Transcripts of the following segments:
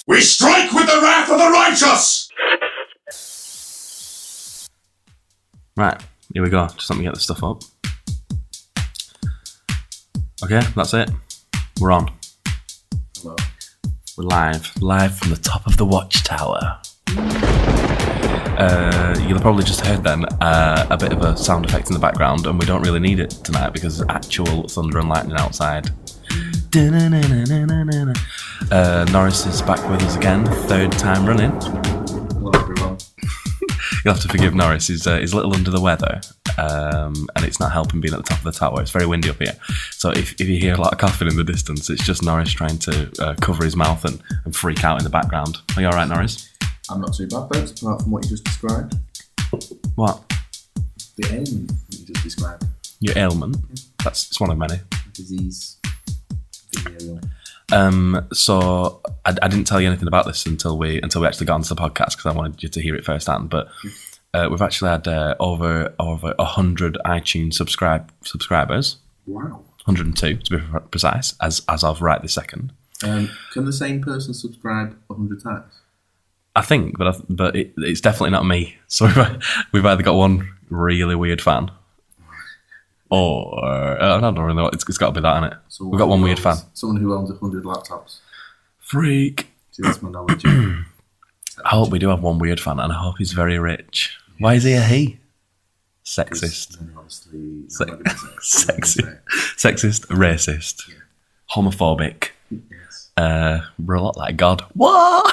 We strike with the wrath of the righteous! Right, here we go. Just let me get this stuff up. Okay, that's it. We're on. Hello. We're live from the top of the watchtower. You'll have probably just heard then a bit of a sound effect in the background, and we don't really need it tonight because there's actual thunder and lightning outside. Norris is back with us again, third time running. Hello, everyone. You'll have to forgive Norris, he's a little under the weather, and it's not helping being at the top of the tower. It's very windy up here, so if you hear a lot of coughing in the distance, it's just Norris trying to cover his mouth and freak out in the background. Are you alright, Norris? I'm not too bad, thanks, apart from what you just described. What? The ailment that you just described. Your ailment? It's one of many. Disease. Venereal. So I didn't tell you anything about this until we actually got onto the podcast because I wanted you to hear it firsthand. But we've actually had over 100 iTunes subscribers. Wow. 102 to be precise, as of right this second. Can the same person subscribe 100 times? I think, but it's definitely not me. So we've either got one really weird fan, or I don't really know. It's got to be that, innit? So we've got one weird fan. Someone who owns 100 laptops. Freak. See, that's my knowledge. I hope we do have one weird fan, and I hope he's very rich. Why is he a he? Sexist. Sexist, racist, homophobic. Yes. We're a lot like God. What?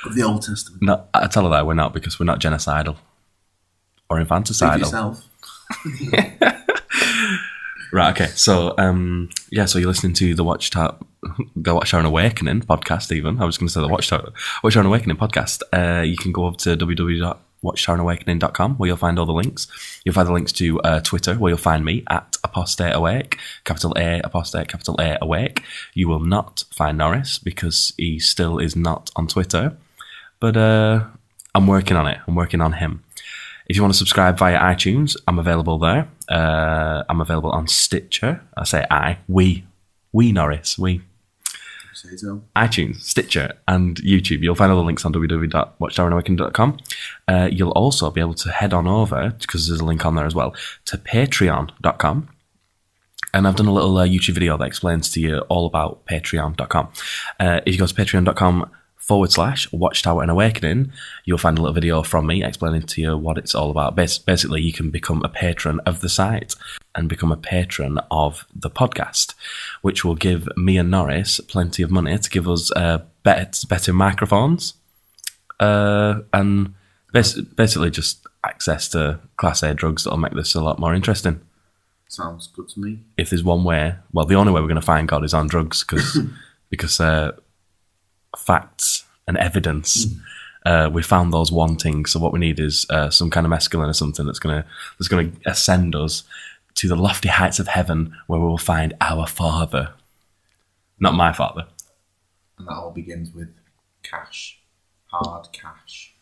Of the Old Testament. No, I tell her that we're not, because we're not genocidal or infanticidal. Yourself. Right. Okay. So, so you're listening to the Watchtower and Awakening podcast. Even I was going to say the Watchtower and Awakening podcast. You can go over to www.watchtowerandawakening.com where you'll find all the links. You'll find the links to Twitter where you'll find me at ApostateAwake, capital A Apostate, capital A Awake. You will not find Norris because he still is not on Twitter, but I'm working on it. I'm working on him. If you want to subscribe via iTunes, I'm available there. I'm available on Stitcher. I say we Norris, we. Say so. iTunes, Stitcher, and YouTube. You'll find all the links on www.watchtowerandawakening.com. You'll also be able to head on over, because there's a link on there as well, to patreon.com. And I've done a little YouTube video that explains to you all about patreon.com. If you go to patreon.com/Watchtower and Awakening, you'll find a little video from me explaining to you what it's all about. Basically, you can become a patron of the site and become a patron of the podcast, which will give me and Norris plenty of money to give us better microphones and basically just access to Class A drugs that'll make this a lot more interesting. Sounds good to me. If there's one way, well, the only way we're going to find God is on drugs, because facts and evidence, we found those wanting. So what we need is some kind of mescaline or something that's gonna ascend us to the lofty heights of heaven, where we will find our Father, not my Father. And that all begins with cash, hard cash.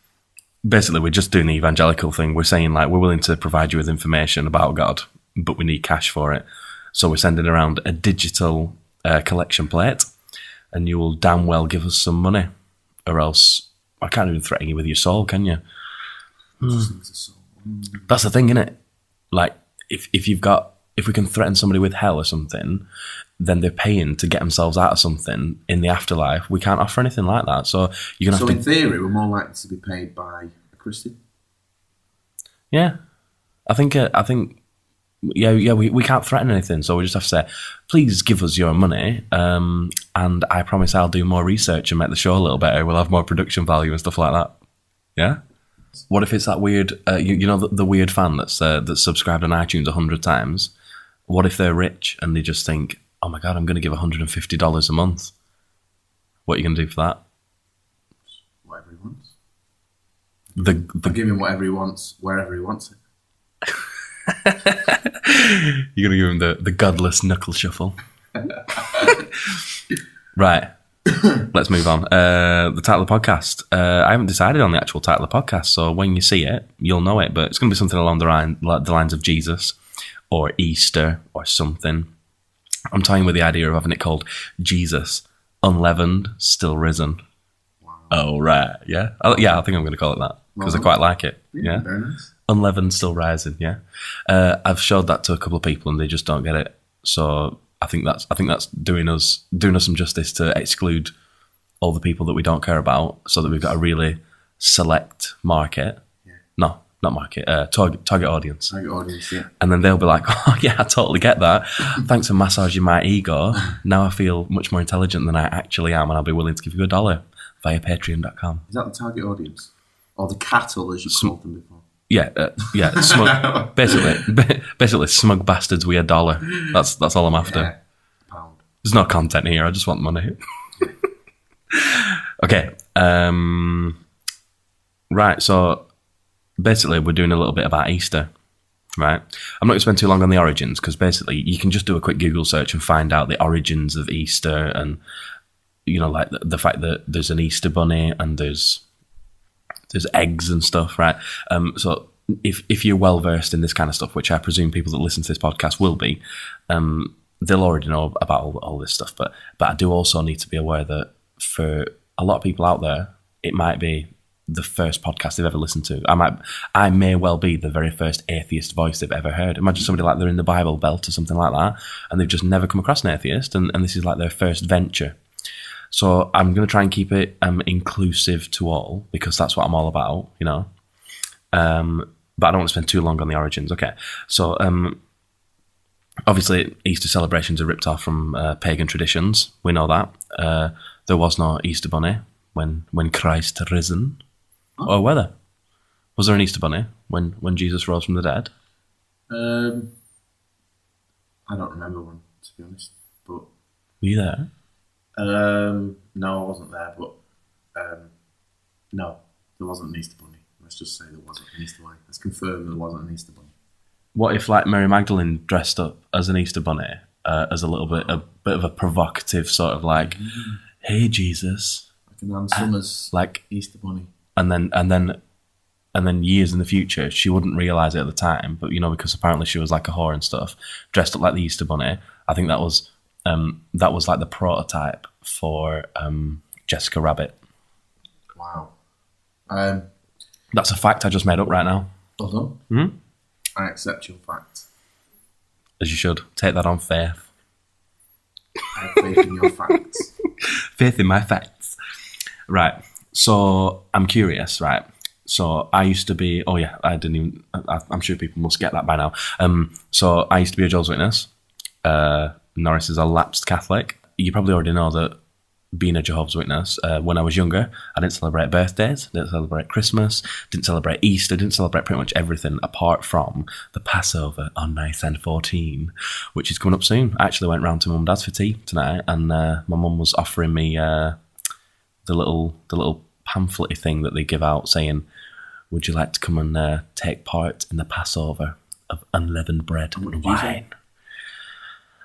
Basically, we're just doing the evangelical thing. We're saying, like, we're willing to provide you with information about God, but we need cash for it. So we're sending around a digital collection plate, and you will damn well give us some money, or else I can't even threaten you with your soul, can you? That's the thing, innit? Like, if we can threaten somebody with hell or something, then they're paying to get themselves out of something in the afterlife. We can't offer anything like that. So you're gonna have to. So in theory, we're more likely to be paid by a Christian. Yeah, I think. We can't threaten anything, so we just have to say, please give us your money, and I promise I'll do more research and make the show a little better. We'll have more production value and stuff like that. Yeah? What if it's that weird, the weird fan that's subscribed on iTunes 100 times? What if they're rich and they just think, oh my God, I'm going to give $150 a month? What are you going to do for that? Whatever he wants. I'll give him whatever he wants, wherever he wants it. You're going to give him the godless knuckle shuffle. Right. Let's move on. The title of the podcast. I haven't decided on the actual title of the podcast, so when you see it, you'll know it, but it's going to be something along the lines of Jesus or Easter or something. I'm toying with the idea of having it called Jesus Unleavened, still risen. Wow. Oh, right. Yeah. I think I'm going to call it that because I quite like it. Yeah. Very nice. Unleavened, still rising. Yeah. I've showed that to a couple of people and they just don't get it. So I think that's doing us some justice to exclude all the people that we don't care about, so that we've got a really select market. Yeah. No, not market. Target audience. Target audience. Yeah. And then they'll be like, "Oh yeah, I totally get that. Thanks for massaging my ego. Now I feel much more intelligent than I actually am, and I'll be willing to give you $1 via Patreon.com." Is that the target audience, or the cattle as you called them before? Yeah, smug. basically, smug bastards with $1. That's all I'm after. Yeah. Pound. There's no content here. I just want money. Okay. Right. So basically, we're doing a little bit about Easter. Right. I'm not going to spend too long on the origins because basically, you can just do a quick Google search and find out the origins of Easter, and like the fact that there's an Easter bunny and there's eggs and stuff, right? So if you're well versed in this kind of stuff, which I presume people that listen to this podcast will be, they'll already know about all this stuff. But I do also need to be aware that for a lot of people out there, it might be the first podcast they've ever listened to. I may well be the very first atheist voice they've ever heard. Imagine somebody like they're in the Bible Belt or something like that, and they've just never come across an atheist, and this is like their first venture. So I'm going to try and keep it inclusive to all, because that's what I'm all about, but I don't want to spend too long on the origins. Okay, so obviously Easter celebrations are ripped off from pagan traditions. We know that. There was no Easter bunny when Christ risen. Oh. Or whether. Was there an Easter bunny when Jesus rose from the dead? I don't remember one, to be honest. But were you there? No, I wasn't there, but no, there wasn't an Easter bunny. Let's just say there wasn't an Easter bunny. Let's confirm there wasn't an Easter bunny. What if like Mary Magdalene dressed up as an Easter bunny, as a bit of a provocative sort of like, "Hey Jesus," like an Ann Summers like Easter bunny, and then years in the future she wouldn't realise it at the time, but because apparently she was like a whore and stuff, dressed up like the Easter bunny. I think that was like the prototype for Jessica Rabbit. Wow. That's a fact I just made up right now. Well done. Mm-hmm. I accept your fact. As you should. Take that on faith. I have faith in your facts. Faith in my facts. Right. So I'm curious, right? So I used to be, I'm sure people must get that by now. So I used to be a Jehovah's Witness. Norris is a lapsed Catholic. You probably already know that being a Jehovah's Witness, when I was younger, I didn't celebrate birthdays, didn't celebrate Christmas, didn't celebrate Easter, didn't celebrate pretty much everything apart from the Passover on night end 14, which is coming up soon. I actually went round to Mum and Dad's for tea tonight, and my mum was offering me the little pamphlet thing that they give out saying, "Would you like to come and take part in the Passover of unleavened bread and wine?"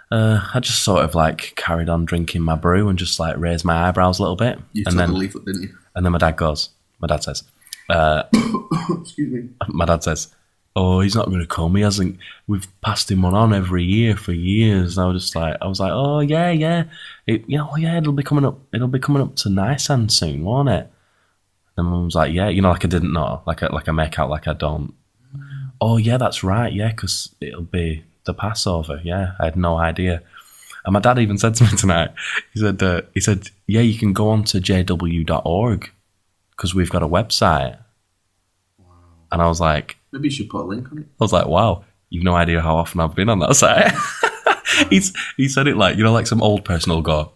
I just sort of like carried on drinking my brew and just like raised my eyebrows a little bit. You took the leaflet, didn't you? And then my dad says, excuse me. My dad says, "Oh, he's not going to come. He hasn't. We've passed him on every year for years." And I was like, "Oh yeah. It'll be coming up. It'll be coming up to Nisan soon, won't it?" And Mum was like, "Yeah, like I didn't know, like I make out like I don't." "Oh yeah, that's right. Yeah, because it'll be the Passover." Yeah, I had no idea. And my dad even said to me tonight, he said, "Yeah, you can go on to jw.org because we've got a website." Wow. And I was like, maybe you should put a link on it. I was like, "Wow, you've no idea how often I've been on that site." He said it like, like some old person will go,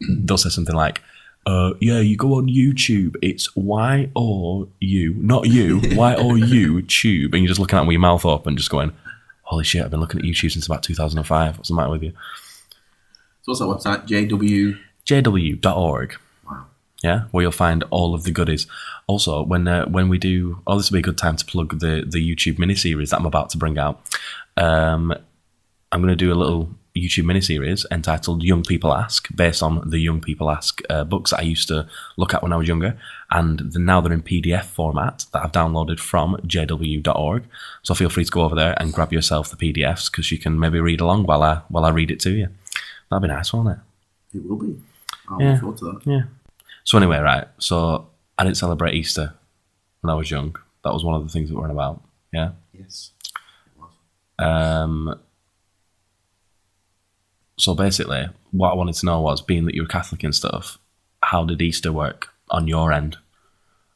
they'll say something like, "Yeah, you go on YouTube, it's Y-O-U, not you, Y-O-U tube," and you're just looking at it with your mouth open, just going, "Holy shit, I've been looking at YouTube since about 2005. What's the matter with you?" So what's that website? jw.org. Wow. Yeah, where you'll find all of the goodies. Also, when we do, this will be a good time to plug the YouTube miniseries that I'm about to bring out. I'm going to do a little YouTube miniseries entitled Young People Ask, based on the Young People Ask books that I used to look at when I was younger, and now they're in PDF format that I've downloaded from jw.org. So feel free to go over there and grab yourself the PDFs, because you can maybe read along while I read it to you. That'd be nice, won't it? It will be. I'll look forward to that. Yeah. So anyway, right. So I didn't celebrate Easter when I was young. That was one of the things that we're on about. Yeah. Yes, it was. So basically, what I wanted to know was, being that you were Catholic and stuff, how did Easter work on your end?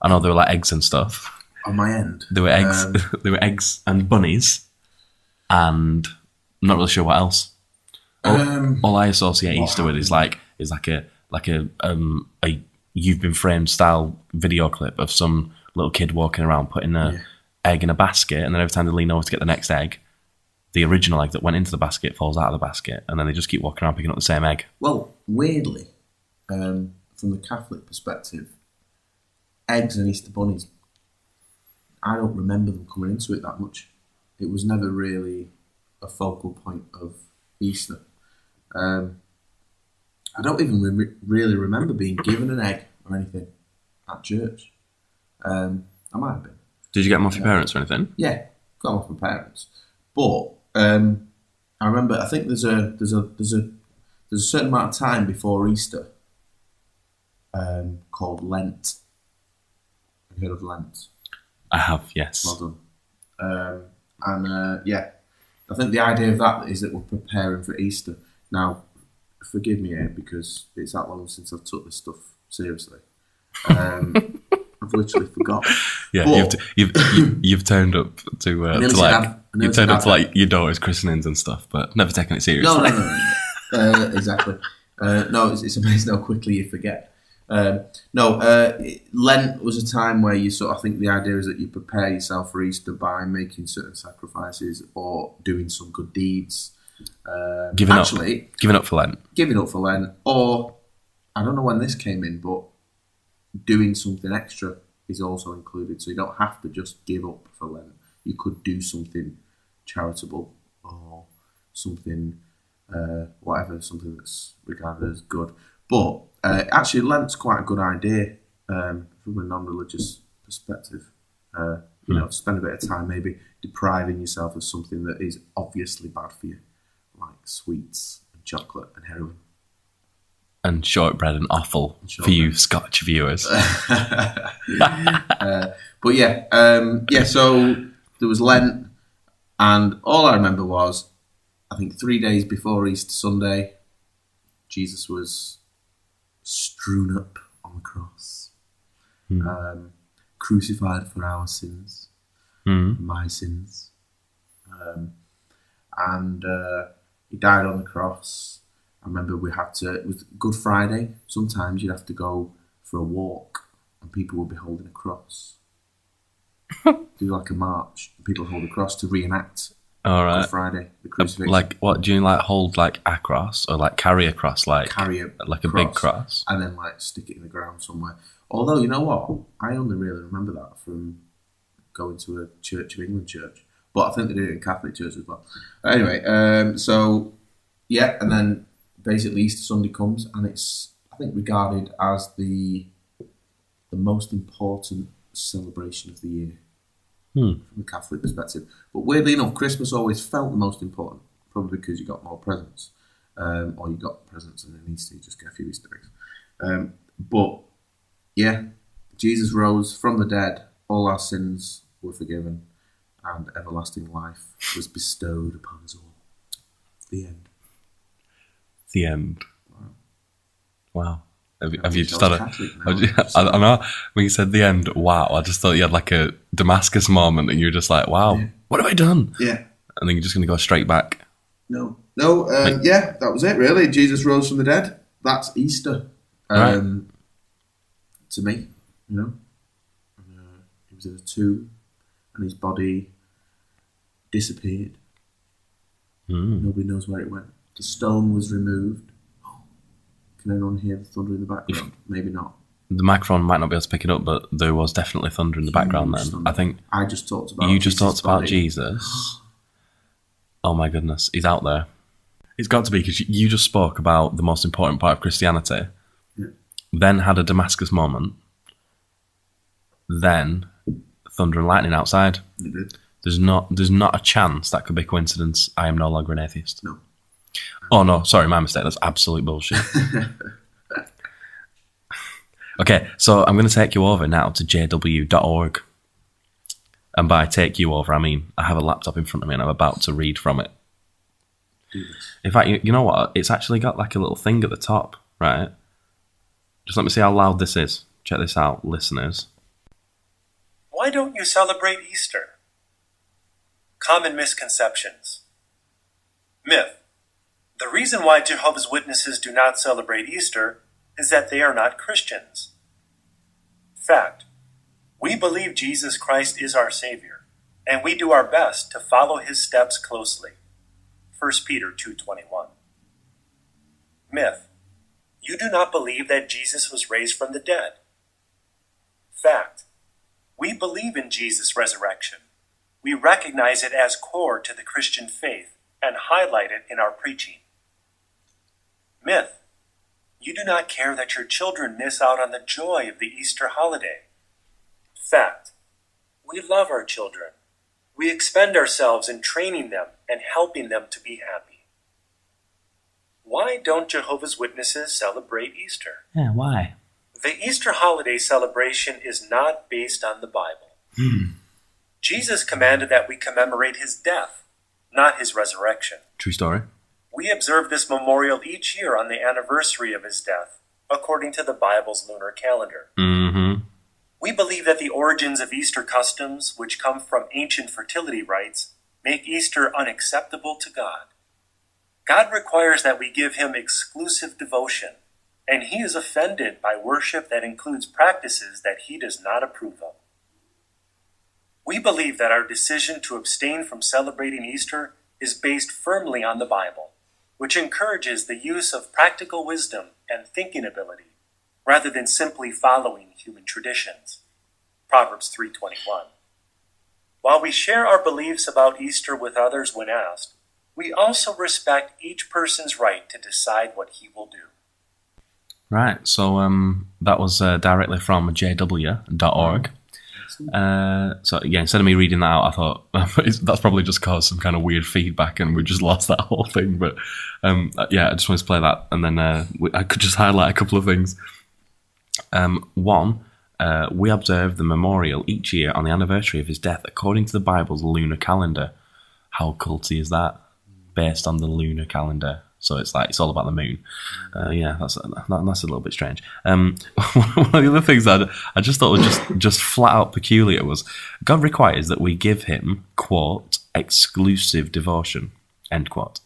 I know there were like eggs and stuff. On my end, There were eggs. There were eggs and bunnies, and I'm not really sure what else. All I associate Easter with is like a You've Been Framed style video clip of some little kid walking around putting a egg in a basket, and then every time they lean over to get the next egg, the original egg that went into the basket falls out of the basket, and then they just keep walking around picking up the same egg. Well, weirdly, from the Catholic perspective, eggs and Easter bunnies, I don't remember them coming into it that much. It was never really a focal point of Easter. I don't even really remember being given an egg or anything at church. I might have been. Did you get them off your parents or anything? Yeah, got them off my parents. But I remember. I think there's a certain amount of time before Easter called Lent. Have you heard of Lent? I have, yes. Well done. I think the idea of that is that we're preparing for Easter. Now, forgive me here, because it's that long since I've took this stuff seriously. I've literally forgotten. Yeah, but, you've turned up to your daughter's christenings and stuff, but never taken it seriously. No. Exactly. No, it's amazing how quickly you forget. Lent was a time where you I think the idea is that you prepare yourself for Easter by making certain sacrifices or doing some good deeds. Giving up for Lent. Giving up for Lent, or I don't know when this came in, but doing something extra is also included. So you don't have to just give up for Lent. You could do something charitable or something, something that's regarded as good. But actually, Lent's quite a good idea from a non-religious perspective. Spend a bit of time maybe depriving yourself of something that is obviously bad for you, like sweets and chocolate and heroin. And shortbread and offal for you Scottish viewers. So there was Lent, and all I remember was, I think 3 days before Easter Sunday, Jesus was strewn up on the cross, crucified for our sins, my sins, and he died on the cross. I remember it was Good Friday, sometimes you'd have to go for a walk and people would be holding a cross. Do like a march, people hold a cross to reenact Good Friday, the crucifixion. Like what, do you hold a cross, or carry a cross, carry a big cross? And then stick it in the ground somewhere. Although, you know what? I only really remember that from going to a Church of England church. But I think they do it in Catholic church as well. Anyway, and then basically Easter Sunday comes, and it's, I think, regarded as the most important celebration of the year from a Catholic perspective. But weirdly enough, Christmas always felt the most important, probably because you got more presents, or you got presents and then Easter you just get a few Easter eggs. But yeah, Jesus rose from the dead, all our sins were forgiven, and everlasting life was bestowed upon us all. The end. The end. Wow. Have you just had I know, when you said the end, wow, I just thought you had a Damascus moment and you were just like, wow, what have I done? Yeah. And then you're just going to go straight back. No, that was it really. Jesus rose from the dead. That's Easter. Right. To me, he was in a tomb and his body disappeared. Nobody knows where it went. The stone was removed. Can anyone hear the thunder in the background? Maybe not. The microphone might not be able to pick it up, but there was definitely thunder in the background then. Thunder. I think I just talked about you just talked about Jesus. Oh my goodness, he's out there. It's got to be, because you just spoke about the most important part of Christianity, then had a Damascus moment, then thunder and lightning outside. You did. There's not a chance that could be coincidence. I am no longer an atheist. No. Oh no, sorry, my mistake. That's absolute bullshit. Okay, so I'm going to take you over now to jw.org. And by take you over, I mean I have a laptop in front of me and I'm about to read from it. In fact, you know what? It's actually got like a little thing at the top, right? Just let me see how loud this is. Check this out, listeners. Why don't you celebrate Easter? Common misconceptions. Myth. The reason why Jehovah's Witnesses do not celebrate Easter is that they are not Christians. Fact. We believe Jesus Christ is our Savior, and we do our best to follow his steps closely. 1 Peter 2:21. Myth. You do not believe that Jesus was raised from the dead. Fact. We believe in Jesus' resurrection. We recognize it as core to the Christian faith and highlight it in our preaching. Myth. You do not care that your children miss out on the joy of the Easter holiday. Fact. We love our children. We expend ourselves in training them and helping them to be happy. Why don't Jehovah's Witnesses celebrate Easter? Yeah, why? The Easter holiday celebration is not based on the Bible. Jesus commanded that we commemorate his death, not his resurrection. True story. We observe this memorial each year on the anniversary of his death, according to the Bible's lunar calendar. Mm-hmm. We believe that the origins of Easter customs, which come from ancient fertility rites, make Easter unacceptable to God. God requires that we give him exclusive devotion, and he is offended by worship that includes practices that he does not approve of. We believe that our decision to abstain from celebrating Easter is based firmly on the Bible, which encourages the use of practical wisdom and thinking ability, rather than simply following human traditions. Proverbs 3:21. While we share our beliefs about Easter with others when asked, we also respect each person's right to decide what he will do. Right, so that was directly from jw.org. So yeah, instead of me reading that out, I thought that's probably just caused some kind of weird feedback and we just lost that whole thing. But yeah, I just wanted to play that, and then I could just highlight a couple of things. One, we observe the memorial each year on the anniversary of his death according to the Bible's lunar calendar. How culty is that? Based on the lunar calendar. So it's like, it's all about the moon. Yeah, that's a little bit strange. One of the other things that I just thought was just flat out peculiar was God requires that we give him, quote, exclusive devotion, end quote.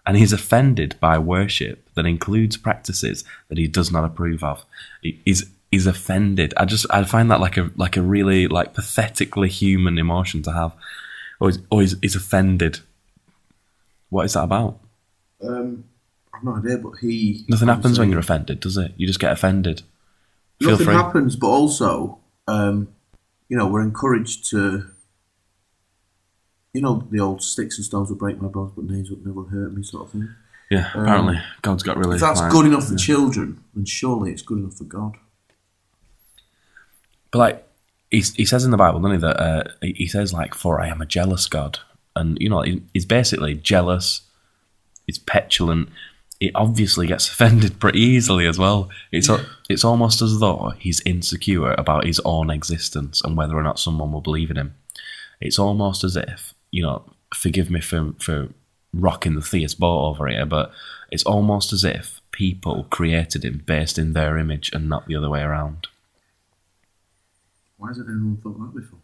And he's offended by worship that includes practices that he does not approve of. He's offended. I find that like a really like pathetically human emotion to have. Or he's offended. What is that about? I've no idea, but nothing happens when you're offended, does it? You just get offended. Nothing happens, but also, we're encouraged to, the old sticks and stones will break my bones, but nails will never hurt me, sort of thing. Yeah, apparently God's got really. If that's good enough for children, then surely it's good enough for God. But like he says in the Bible, doesn't he, that he says like, "For I am a jealous God," and he's basically jealous. It's petulant. It obviously gets offended pretty easily as well. It's almost as though he's insecure about his own existence and whether or not someone will believe in him. It's almost as if, forgive me for rocking the theist boat over here, but it's almost as if people created him based in their image and not the other way around. Why hasn't anyone thought that before?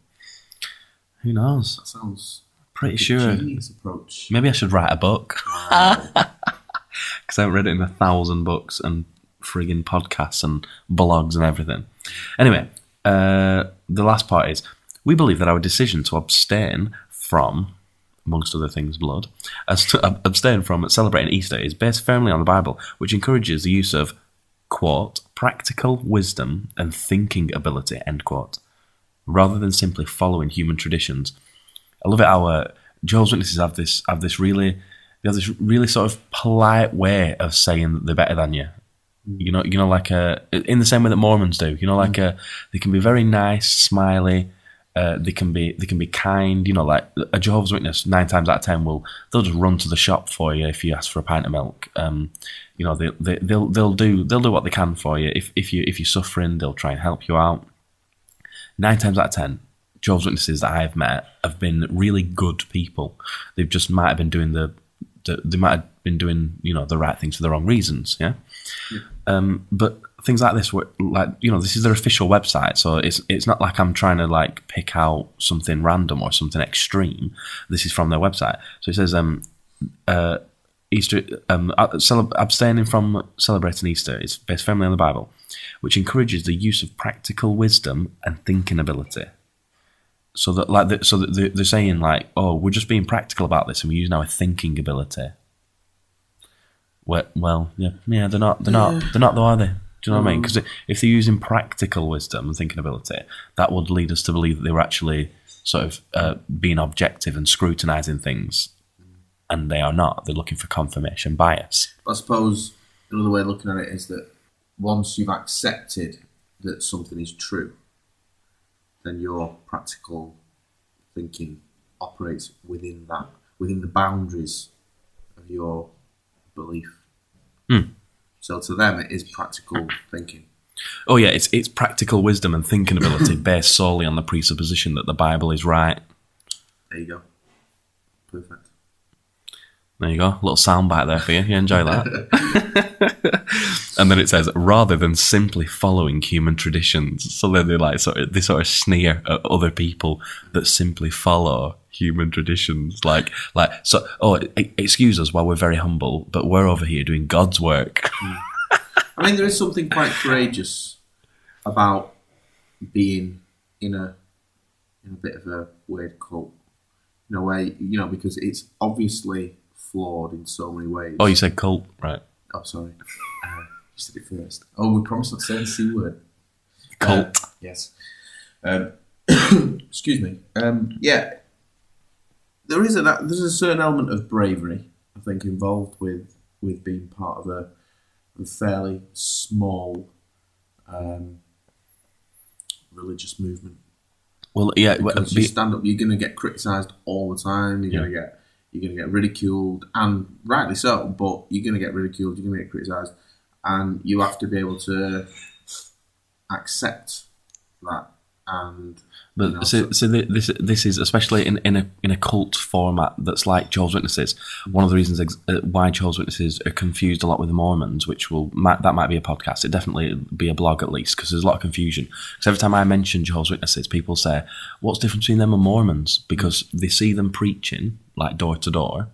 Who knows? That sounds pretty like sure. A genius approach. Maybe I should write a book. Because I haven't read it in 1,000 books and frigging podcasts and blogs and everything. Anyway, the last part is, we believe that our decision to abstain from, amongst other things, blood, abstain from celebrating Easter is based firmly on the Bible, which encourages the use of, quote, practical wisdom and thinking ability, end quote, rather than simply following human traditions. I love it how Jehovah's Witnesses have this really sort of polite way of saying that they're better than you. You know, like in the same way that Mormons do. They can be very nice, smiley, They can be kind. You know, like a Jehovah's Witness, 9 times out of 10 they'll just run to the shop for you if you ask for a pint of milk. You know, they'll do what they can for you. If you're suffering, they'll try and help you out. 9 times out of 10, Jehovah's Witnesses that I've met have been really good people. They just might have been doing they might have been doing, you know, the right things for the wrong reasons. Yeah. But things like this were like, you know, this is their official website, so it's not like I'm trying to like pick out something random or something extreme. This is from their website. So it says Easter, abstaining from celebrating Easter is based firmly on the Bible, which encourages the use of practical wisdom and thinking ability. So that they're saying like, oh, we're just being practical about this, and we're using our thinking ability. Well, yeah, they're not though, are they? Do you know what I mean? Because if they're using practical wisdom and thinking ability, that would lead us to believe that they were actually sort of being objective and scrutinising things, and they are not. They're looking for confirmation bias. I suppose another way of looking at it is that once you've accepted that something is true, then your practical thinking operates within the boundaries of your belief. So to them, it is practical thinking. Oh yeah, it's practical wisdom and thinking ability based solely on the presupposition that the Bible is right. There you go. Perfect. There you go. A little soundbite there for you. You enjoy that? And then it says, rather than simply following human traditions. So then they sort of sneer at other people that simply follow human traditions. Excuse us while we're very humble, but we're over here doing God's work. I mean, there is something quite courageous about being in a bit of a weird cult, in a way, you know, because it's obviously flawed in so many ways. Oh, you said cult, right? Oh, sorry. You said it first. Oh, we promised not to say the C word. Cult. Yes. Excuse me. Yeah. There's a certain element of bravery, I think, involved with being part of a fairly small religious movement. Well, yeah. Because you stand up, you're going to get criticised all the time. You're going to get ridiculed, and rightly so. But you're going to get ridiculed. You're going to get criticised, and you have to be able to accept that. And but this is especially in a cult format that's like Jehovah's Witnesses. One of the reasons why Jehovah's Witnesses are confused a lot with the Mormons, which that might be a podcast. It definitely be a blog at least, because there's a lot of confusion. Because every time I mention Jehovah's Witnesses, people say, "What's the difference between them and Mormons?" Because they see them preaching like door to door,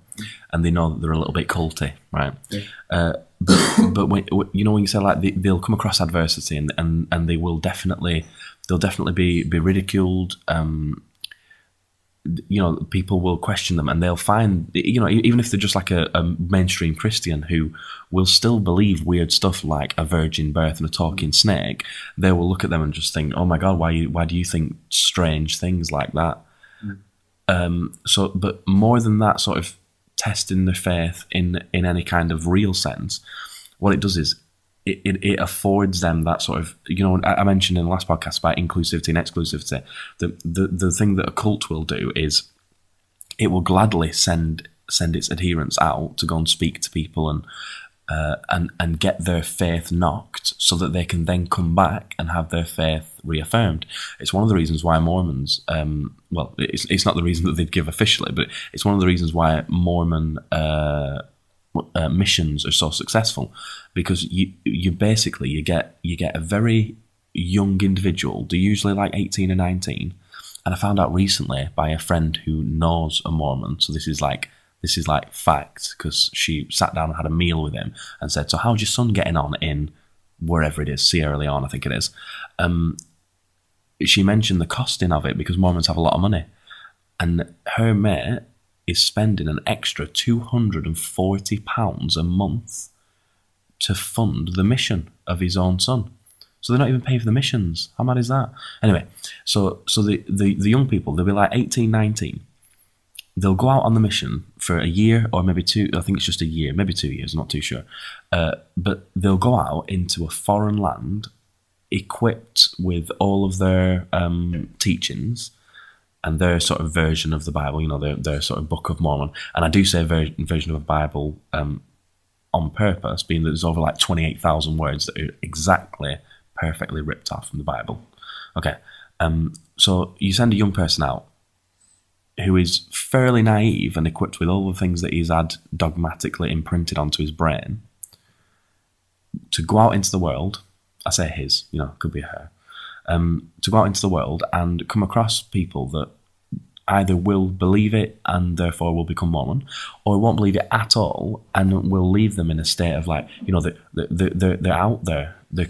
and they know that they're a little bit culty, right? Yeah. But when you say like they'll come across adversity and they will definitely. They'll definitely be ridiculed. People will question them, and they'll find, even if they're just like a mainstream Christian who will still believe weird stuff like a virgin birth and a talking snake, they will look at them and just think, "Oh my God, why do you think strange things like that?" But more than that, sort of testing their faith in any kind of real sense, what it does is. It affords them that sort of, I mentioned in the last podcast about inclusivity and exclusivity. The thing that a cult will do is it will gladly send its adherents out to go and speak to people and get their faith knocked so that they can then come back and have their faith reaffirmed. It's one of the reasons why Mormons, it's not the reason that they'd give officially, but it's one of the reasons why Mormon missions are so successful, because you basically get a very young individual. They're usually like 18 or 19, and I found out recently by a friend who knows a Mormon, so this is like fact, because she sat down and had a meal with him and said, "So how's your son getting on in wherever it is, Sierra Leone I think it is?" She mentioned the costing of it, because Mormons have a lot of money, and her mate is spending an extra £240 a month to fund the mission of his own son. So they're not even paying for the missions. How mad is that? Anyway, so the young people, they'll be like 18, 19. They'll go out on the mission for a year or maybe 2. I think it's just a year, maybe 2 years, I'm not too sure. But they'll go out into a foreign land equipped with all of their teachings, and their sort of version of the Bible, you know, their sort of Book of Mormon. And I do say version of the Bible on purpose, being that there's over like 28,000 words that are exactly perfectly ripped off from the Bible. Okay, so you send a young person out who is fairly naive and equipped with all the things that he's had dogmatically imprinted onto his brain to go out into the world. I say his, you know, could be her. To go out into the world and come across people that either will believe it and therefore will become Mormon, or won't believe it at all and will leave them in a state of like, you know, they're out there. They're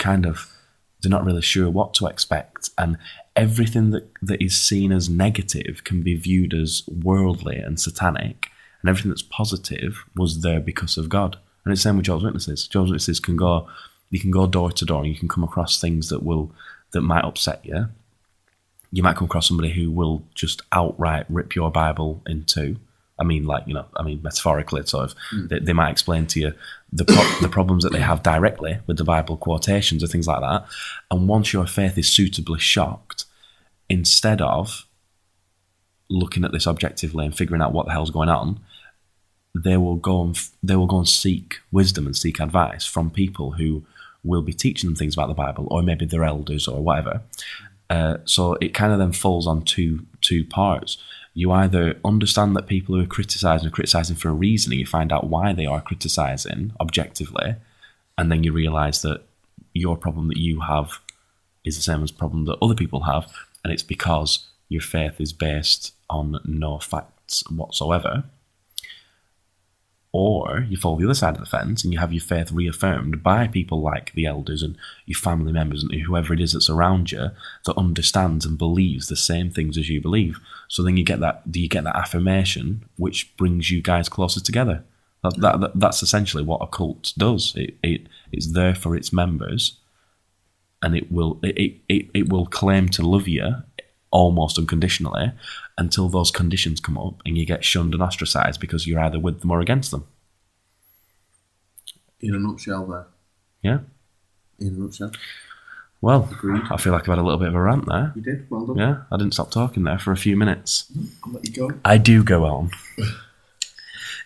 not really sure what to expect, and everything that is seen as negative can be viewed as worldly and satanic, and everything that's positive was there because of God. And it's the same with Jehovah's Witnesses. Jehovah's Witnesses you can go door to door and you can come across things that might upset you. You might come across somebody who will just outright rip your Bible in two. I mean, like, you know, metaphorically, sort of. They might explain to you the problems that they have directly with the Bible quotations or things like that. And once your faith is suitably shocked, instead of looking at this objectively and figuring out what the hell's going on, they will go and seek wisdom and seek advice from people who will be teaching them things about the Bible, or maybe their elders or whatever. So it kind of then falls on two parts. You either understand that people who are criticising for a reason, and you find out why they are criticising objectively, and then you realise that your problem that you have is the same as the problem that other people have, and it's because your faith is based on no facts whatsoever. Or you follow the other side of the fence and you have your faith reaffirmed by people like the elders and your family members and whoever it is that's around you that understands and believes the same things as you believe. So then you get that affirmation, which brings you guys closer together. That's essentially what a cult does. It's there for its members, and it will claim to love you almost unconditionally until those conditions come up and you get shunned and ostracised because you're either with them or against them. In a nutshell there. Yeah. In a nutshell. Well, Agreed. I feel like I've had a little bit of a rant there. You did, well done. Yeah, I didn't stop talking there for a few minutes. I'll let you go. I do go on.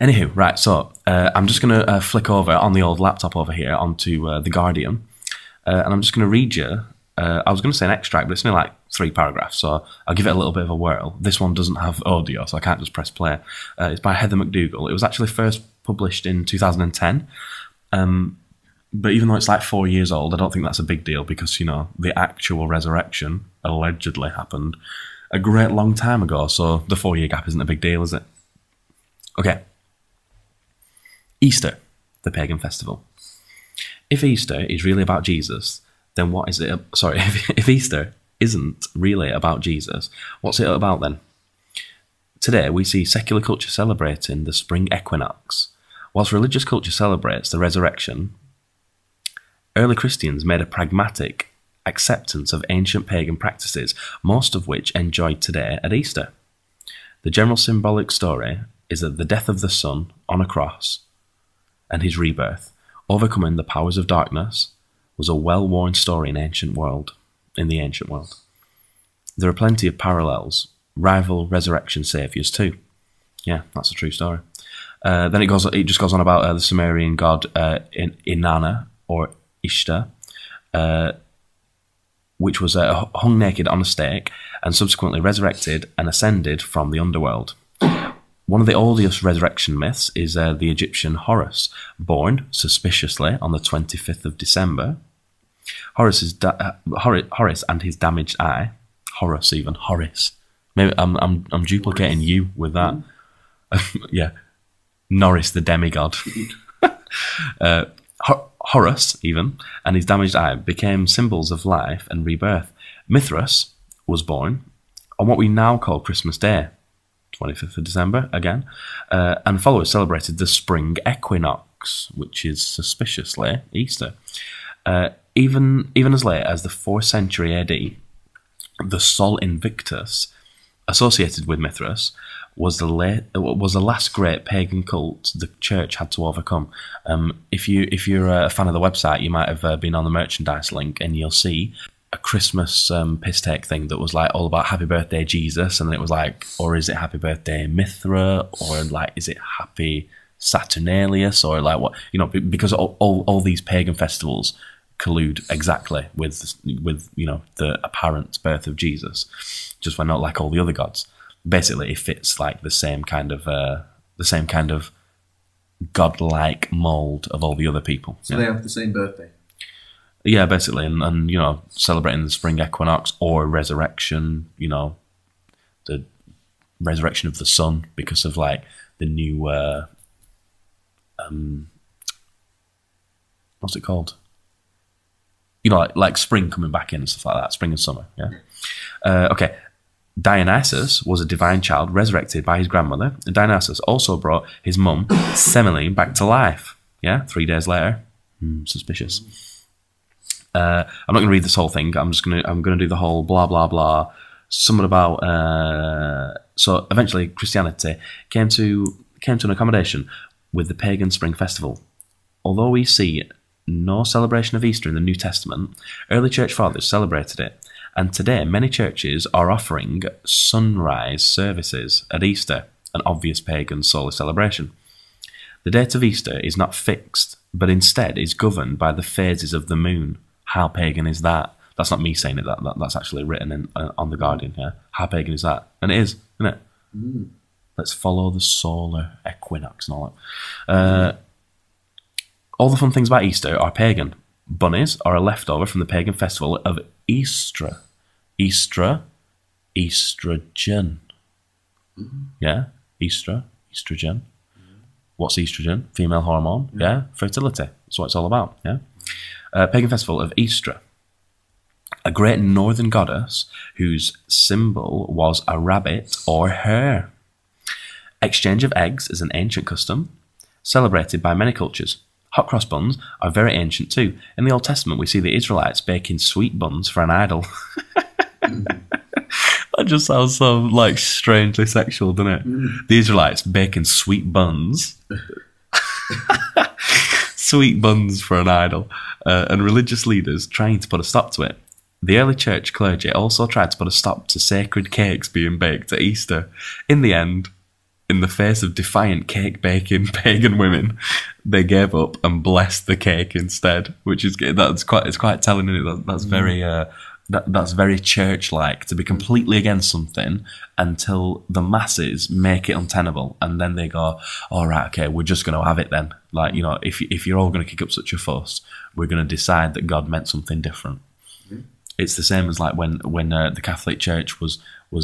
Anywho, right, so I'm just going to flick over on the old laptop over here onto The Guardian, and I'm just going to read you. I was going to say an extract, but it's only like 3 paragraphs, so I'll give it a little bit of a whirl. This one doesn't have audio, so I can't just press play. It's by Heather McDougall. It was actually first published in 2010, but even though it's like 4 years old, I don't think that's a big deal because, you know, the actual resurrection allegedly happened a great long time ago, so the 4-year gap isn't a big deal, is it? Okay. Easter, the pagan festival. If Easter is really about Jesus, then what is it? Sorry, if Easter isn't really about Jesus, what's it about then? Today we see secular culture celebrating the spring equinox, whilst religious culture celebrates the resurrection. Early Christians made a pragmatic acceptance of ancient pagan practices, most of which enjoyed today at Easter. The general symbolic story is that the death of the Son on a cross and his rebirth, overcoming the powers of darkness, was a well-worn story in the ancient world. There are plenty of parallels, rival resurrection saviours too. Yeah, that's a true story. Then it just goes on about the Sumerian god Inanna or Ishtar, which was hung naked on a stake and subsequently resurrected and ascended from the underworld. One of the oldest resurrection myths is the Egyptian Horus, born suspiciously on the 25th of December. Horus and his damaged eye. Horace. Maybe I'm duplicating you with that. Yeah, Norris the demigod. Horus even and his damaged eye became symbols of life and rebirth. Mithras was born on what we now call Christmas Day, 25th of December again, and followers celebrated the spring equinox, which is suspiciously Easter. Even as late as the 4th century AD, the Sol Invictus, associated with Mithras, was the last great pagan cult the church had to overcome. If you're a fan of the website, you might have been on the merchandise link, and you'll see a Christmas piss take thing that was like all about Happy Birthday Jesus, and then it was like, or is it Happy Birthday Mithra, or like is it Happy Saturnalius, or like what, you know, because all these pagan festivals collude exactly with you know, the apparent birth of Jesus, just when not like all the other gods. Basically, it fits like the same kind of godlike mold of all the other people. So they have the same birthday. Yeah, basically, and you know, celebrating the spring equinox or resurrection, you know, the resurrection of the sun because of like the new what's it called? You know, like spring coming back in and stuff like that, spring and summer. Yeah. Okay. Dionysus was a divine child resurrected by his grandmother, and Dionysus also brought his mum Semele back to life. Yeah, 3 days later. Suspicious. I'm not going to read this whole thing. I'm going to do the whole blah blah blah. Something about so eventually Christianity came to an accommodation with the pagan spring festival. Although we see no celebration of Easter in the New Testament, early church fathers celebrated it, and today many churches are offering sunrise services at Easter, an obvious pagan solar celebration. The date of Easter is not fixed, but instead is governed by the phases of the moon. How pagan is that? That's not me saying it. That's actually written on The Guardian. Yeah, how pagan is that? And it is, isn't it? Let's follow the solar equinox and all that. All the fun things about Easter are pagan. Bunnies are a leftover from the pagan festival of Easter. Estrogen. Yeah, estrogen. What's estrogen? Female hormone. Yeah, fertility. That's what it's all about. Yeah. Pagan festival of Easter, a great northern goddess whose symbol was a rabbit or hare. Exchange of eggs is an ancient custom, celebrated by many cultures. Hot cross buns are very ancient too. In the Old Testament, we see the Israelites baking sweet buns for an idol. That just sounds so like strangely sexual, doesn't it? The Israelites baking sweet buns. Sweet buns for an idol, and religious leaders trying to put a stop to it. The early church clergy also tried to put a stop to sacred cakes being baked at Easter. In the end, in the face of defiant cake-baking pagan women, they gave up and blessed the cake instead, which is it's quite telling, isn't it? That's very that's very church-like, to be completely against something until the masses make it untenable, and then they go, all right, okay, we're just going to have it then. Like, you know, if you're all going to kick up such a fuss, we're going to decide that God meant something different. It's the same as like when the Catholic Church was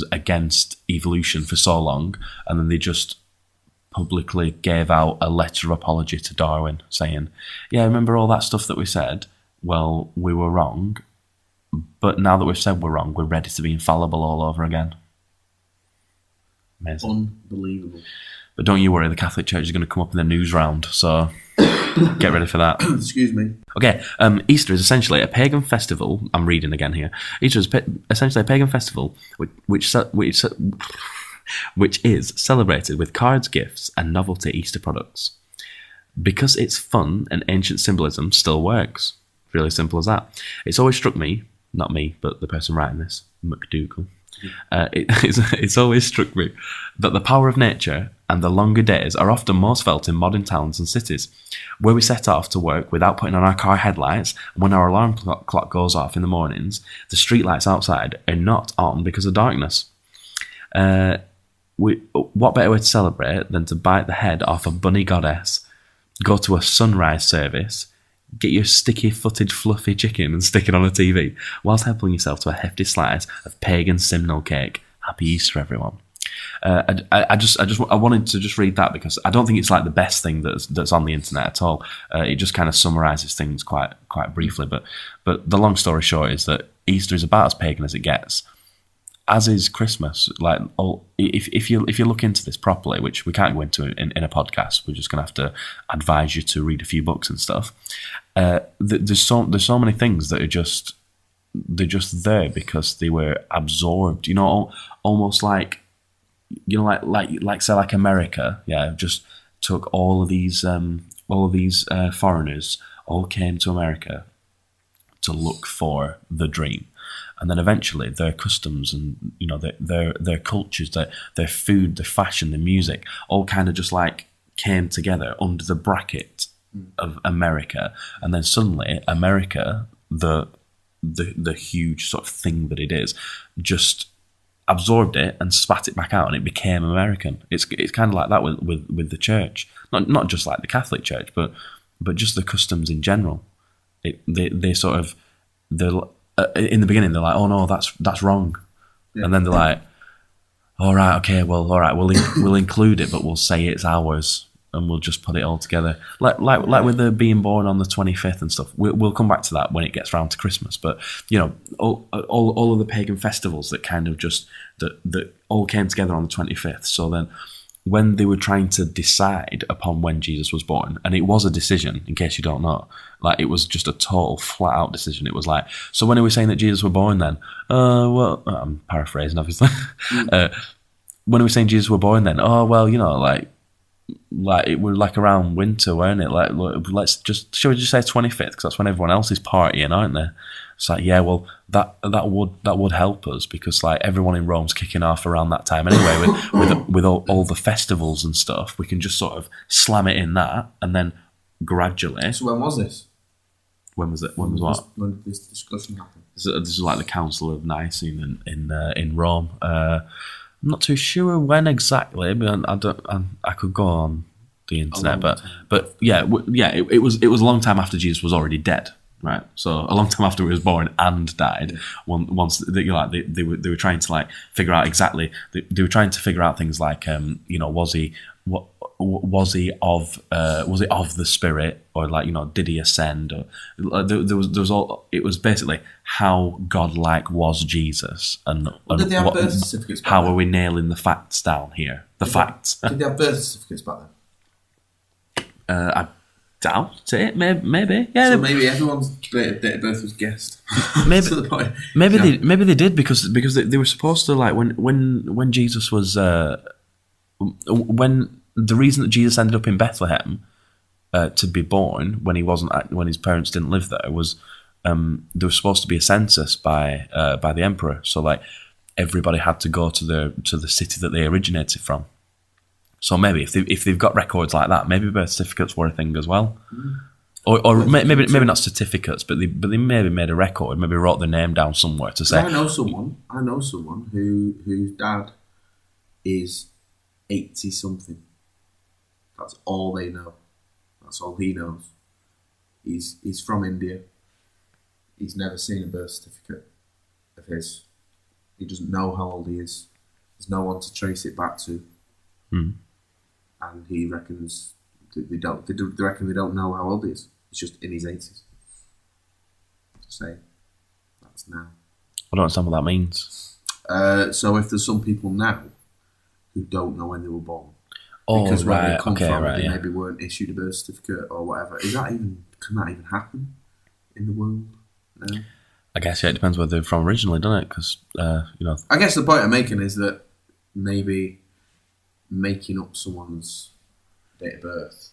against evolution for so long, and then they just publicly gave out a letter of apology to Darwin saying, yeah, remember all that stuff that we said? Well, we were wrong, but now that we've said we're wrong, we're ready to be infallible all over again. Amazing. Unbelievable. But don't you worry, the Catholic Church is going to come up in the news round, so get ready for that. Excuse me. Okay, Easter is essentially a pagan festival. I'm reading again here. Easter is essentially a pagan festival which is celebrated with cards, gifts, and novelty Easter products. Because its fun and ancient symbolism still works. Really simple as that. It's always struck me, not me, but the person writing this, McDougall. It's always struck me that the power of nature and the longer days are often most felt in modern towns and cities, where we set off to work without putting on our car headlights, and when our alarm clock goes off in the mornings, the street lights outside are not on because of darkness. What better way to celebrate than to bite the head off a bunny goddess, go to a sunrise service, get your sticky-footed fluffy chicken and stick it on a TV, whilst helping yourself to a hefty slice of pagan simnel cake. Happy Easter, everyone. I wanted to just read that because I don't think it's like the best thing that's on the internet at all. It just kind of summarises things quite briefly. But the long story short is that Easter is about as pagan as it gets, as is Christmas. Like, if you look into this properly, which we can't go into in a podcast, we're just going to have to advise you to read a few books and stuff. There's so many things that are they're just there because they were absorbed. You know, almost like, you know, like say like America, yeah, just took all of these foreigners all came to America to look for the dream. and then eventually their customs and their cultures, their food, their fashion, their music, all kind of just like came together under the bracket of America, and then suddenly America, the huge sort of thing that it is, just absorbed it and spat it back out, and it became American. It's kind of like that with the church, not just like the Catholic Church, but just the customs in general. They sort of in the beginning they're like, oh no, that's wrong, and then they're like, all right, okay, well, all right, we'll include it, but we'll say it's ours. And we'll just put it all together, like with the being born on the 25th and stuff. We'll come back to that when it gets round to Christmas. But all of the pagan festivals that kind of just that all came together on the 25th. So then, when they were trying to decide upon when Jesus was born, and it was a decision, in case you don't know, like it was just a total flat out decision. It was like, so when are we saying that Jesus was born then? Well, I'm paraphrasing, obviously. When are we saying Jesus was born then? Oh, well, like it was like around winter, weren't it? Like, shall we just say 25th, because that's when everyone else is partying, aren't they? It's like, yeah, well, that would help us, because like everyone in Rome's kicking off around that time anyway, with all the festivals and stuff. We can just sort of slam it in that, and then gradually. So when was this? When was it? When was what? When did this discussion happen? This is like the Council of Nicene in Rome. I'm not too sure when exactly, but I could go on the internet, but yeah, it was a long time after Jesus was already dead, right? So a long time after he was born and died. Once they were trying to like figure out exactly. They were trying to figure out things like was it of the Spirit, or like did he ascend, or there was all. It was basically how godlike was Jesus, and did they have birth certificates back how then? are we nailing the facts down here? Facts. Did they have birth certificates back then? I doubt it. Maybe. Yeah. So maybe everyone's date of birth was guessed. Maybe. To the point. Maybe they did because they were supposed to, like, when Jesus was when the reason that Jesus ended up in Bethlehem to be born when his parents didn't live there was there was supposed to be a census by the emperor. So like everybody had to go to the city that they originated from. So maybe if they've got records like that, maybe birth certificates were a thing as well, or maybe not certificates, but they maybe made a record, maybe wrote their name down somewhere to say. I know someone whose dad is 80 something. That's all they know. That's all he knows. He's from India. He's never seen a birth certificate of his. He doesn't know how old he is. There's no one to trace it back to. And he reckons they reckon they don't know how old he is. It's just in his 80s. To say that's now. I don't understand what that means. So if there's some people now who don't know when they were born, oh, because where right, they come okay, from, right, they yeah. maybe weren't issued a birth certificate or whatever. Can that even happen in the world now? I guess, yeah, it depends where they're from originally, doesn't it? Because, I guess the point I'm making is that maybe making up someone's date of birth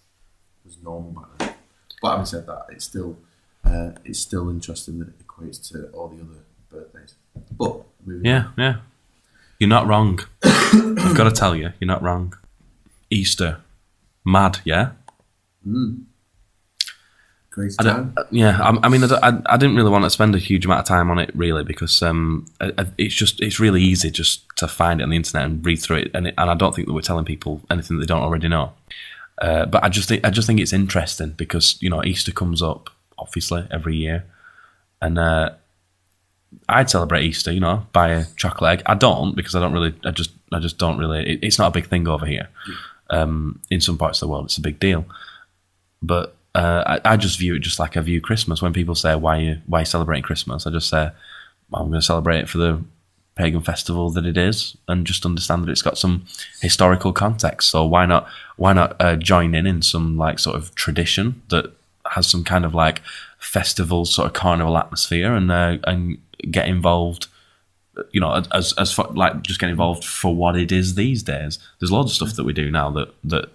was normal back then. But having said that, it's still interesting that it equates to all the other birthdays. But moving on. Yeah. You're not wrong. I've got to tell you, you're not wrong. Easter. Mad, yeah? Crazy time. I didn't really want to spend a huge amount of time on it, really, because it's really easy just to find it on the internet and read through it, and I don't think that we're telling people anything that they don't already know. But I just think it's interesting because Easter comes up obviously every year, and I'd celebrate Easter, buy a chocolate egg. I don't, because I just don't really. It's not a big thing over here. In some parts of the world, it's a big deal, but. I just view it just like I view Christmas. When people say, why are you celebrating Christmas? I just say, I'm going to celebrate it for the pagan festival that it is, and just understand that it's got some historical context. So why not join in some like sort of tradition that has some kind of like festival sort of carnival atmosphere, and get involved, as for, like, just get involved for what it is these days. There's loads of stuff that we do now that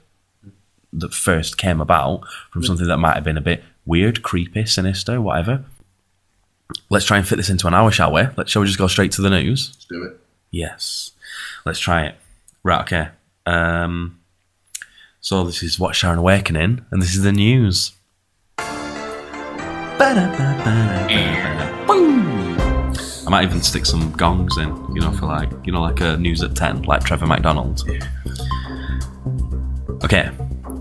first came about from something that might have been a bit weird, creepy, sinister, whatever. Let's try and fit this into an hour, shall we? Shall we just go straight to the news? Let's do it. Yes. Let's try it. Right, okay. So this is Watchtower and Awakening, and this is the news. I might even stick some gongs in, for like a news at 10, like Trevor McDonald. Yeah. Okay,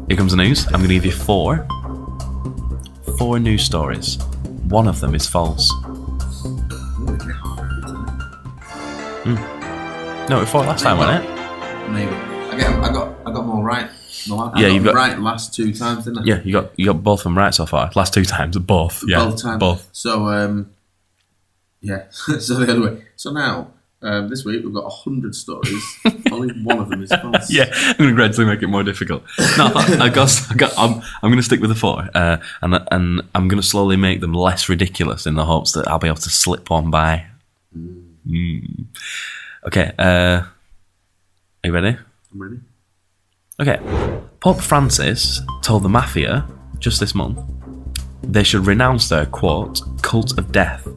here comes the news. I'm going to give you four news stories. One of them is false. No, it was four last time, wasn't it? Maybe. I got more right. You got right last 2 times, didn't I? Yeah, you got both of them right so far. Last 2 times, both. Yeah, both times. Both. So, yeah. So the other way. So now, this week we've got 100 stories. Only one of them is false. Yeah, I'm going to gradually make it more difficult. No, I'm going to stick with the 4, and I'm going to slowly make them less ridiculous in the hopes that I'll be able to slip one by. Okay, are you ready? I'm ready. Okay, Pope Francis told the mafia just this month they should renounce their, quote, cult of death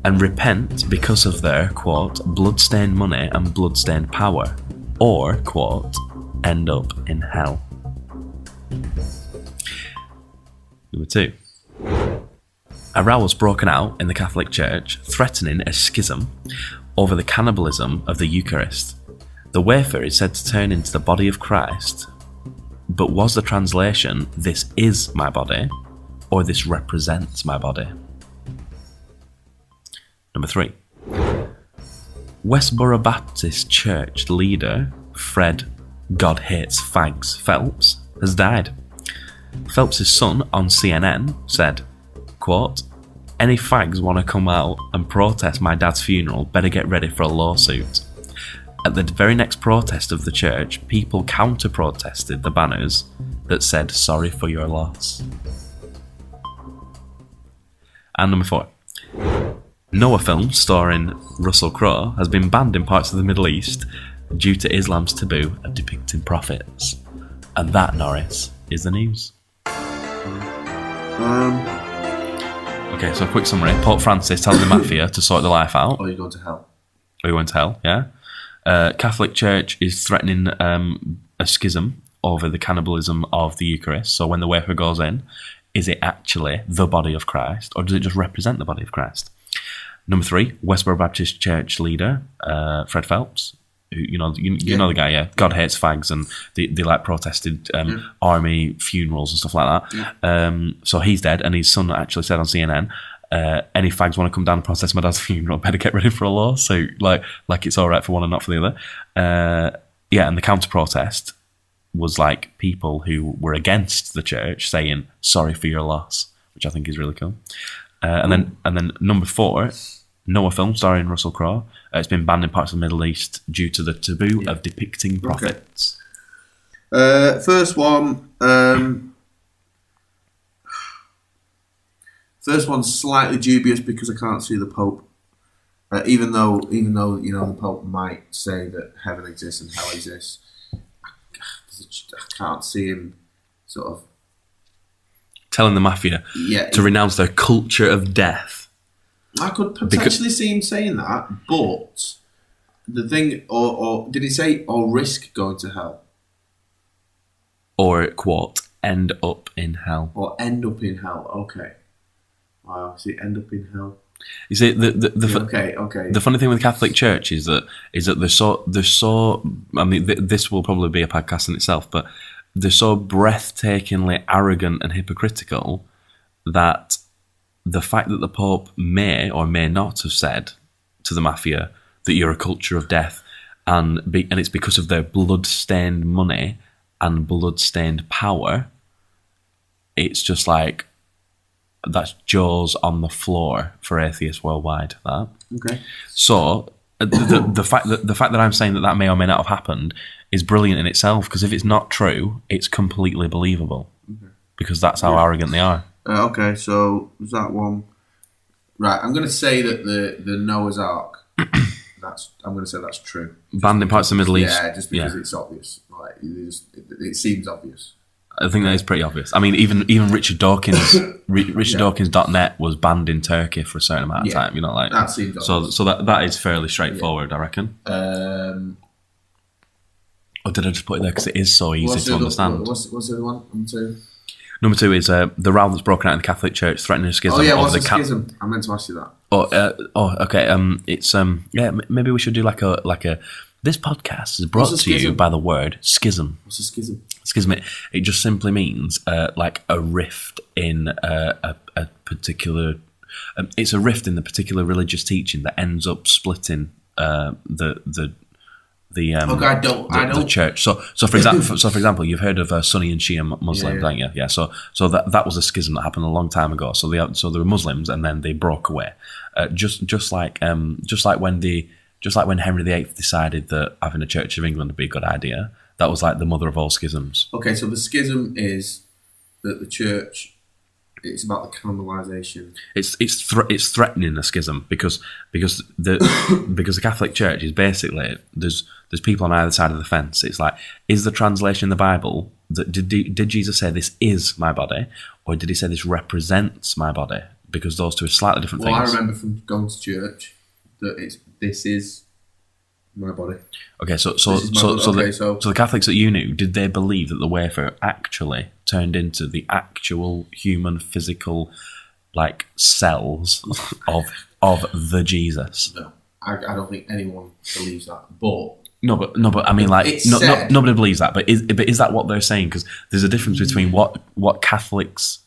and repent because of their, quote, blood-stained money and blood-stained power, or, quote, end up in hell. Number 2. A row was broken out in the Catholic Church, threatening a schism over the cannibalism of the Eucharist. The wafer is said to turn into the body of Christ, but was the translation, "This is my body," or "This represents my body"? Number 3. Westboro Baptist Church leader Fred "God Hates Fags" Phelps has died. Phelps' son on CNN said, quote, "Any fags want to come out and protest my dad's funeral better get ready for a lawsuit." At the very next protest of the church, people counter-protested the banners that said, "Sorry for your loss." And number 4. Noah film starring Russell Crowe has been banned in parts of the Middle East due to Islam's taboo of depicting prophets. And that, Norris, is the news. Okay, so a quick summary. Pope Francis tells the mafia to sort their life out. Or you're going to hell. Or you're going to hell, yeah. Catholic Church is threatening a schism over the cannibalism of the Eucharist. So when the wafer goes in, is it actually the body of Christ, or does it just represent the body of Christ? Number 3, Westboro Baptist Church leader Fred Phelps, who, you know the guy, yeah. God hates fags, and they like protested army funerals and stuff like that. Yeah. So he's dead, and his son actually said on CNN, "Any fags want to come down and protest my dad's funeral, better get ready for a lawsuit." Like it's all right for one and not for the other. Yeah, and the counter protest was like people who were against the church saying "sorry for your loss," which I think is really cool. And then number 4, Noah film starring Russell Crowe. It's been banned in parts of the Middle East due to the taboo of depicting prophets. Okay. First one. First one's slightly dubious because I can't see the Pope. Even though the Pope might say that heaven exists and hell exists, I can't see him sort of telling the mafia to renounce their culture of death. I could potentially see him saying that, but the thing, or did he say, or risk going to hell? Or, quote, end up in hell. Or end up in hell, okay. Wow, see, end up in hell. You see, the The funny thing with the Catholic Church is that they're so. I mean, this will probably be a podcast in itself, but they're so breathtakingly arrogant and hypocritical that the fact that the Pope may or may not have said to the mafia that you're a culture of death, and it's because of their blood-stained money and blood-stained power. It's just like, that's jaws on the floor for atheists worldwide. That. Okay. So the fact that I'm saying that may or may not have happened is brilliant in itself, because if it's not true, it's completely believable, because that's how arrogant they are. Okay, so was that one? Right, I'm going to say that the Noah's Ark. I'm going to say that's true. Banned in parts of the Middle East. Yeah, just because it's obvious. Like it seems obvious. I think that is pretty obvious. I mean, even Richard Dawkins, RichardDawkins.net was banned in Turkey for a certain amount of time. You know, like that seems so. obvious. So that is fairly straightforward, I reckon. Or did I just put it there because it is so easy to understand? What's the other one? Number 2. Number 2 is the row that's broken out in the Catholic Church threatening a schism. Oh yeah, what's a schism? I meant to ask you that. Okay. It's maybe we should do like a. This podcast is brought to you by the word schism. What's a schism? Schism. It just simply means like a rift in a particular. It's a rift in the particular religious teaching that ends up splitting the church. So for example, you've heard of Sunni and Shia Muslims, haven't you? Yeah. So that was a schism that happened a long time ago. So they were Muslims, and then they broke away. Just like when Henry VIII decided that having a Church of England would be a good idea. That was like the mother of all schisms. Okay, so the schism is that the church. It's about the cannibalization. It's threatening a schism because the Catholic Church is basically there's people on either side of the fence. It's like, is the translation in the Bible that did Jesus say this is my body, or did he say this represents my body? Because those two are slightly different things. I remember from going to church that this is my body. Okay, so the Catholics that you knew, did they believe that the wafer actually turned into the actual human physical like cells of the Jesus? No, I don't think anyone believes that. But no, I mean, like, nobody believes that. But is that what they're saying? Because there's a difference between what Catholics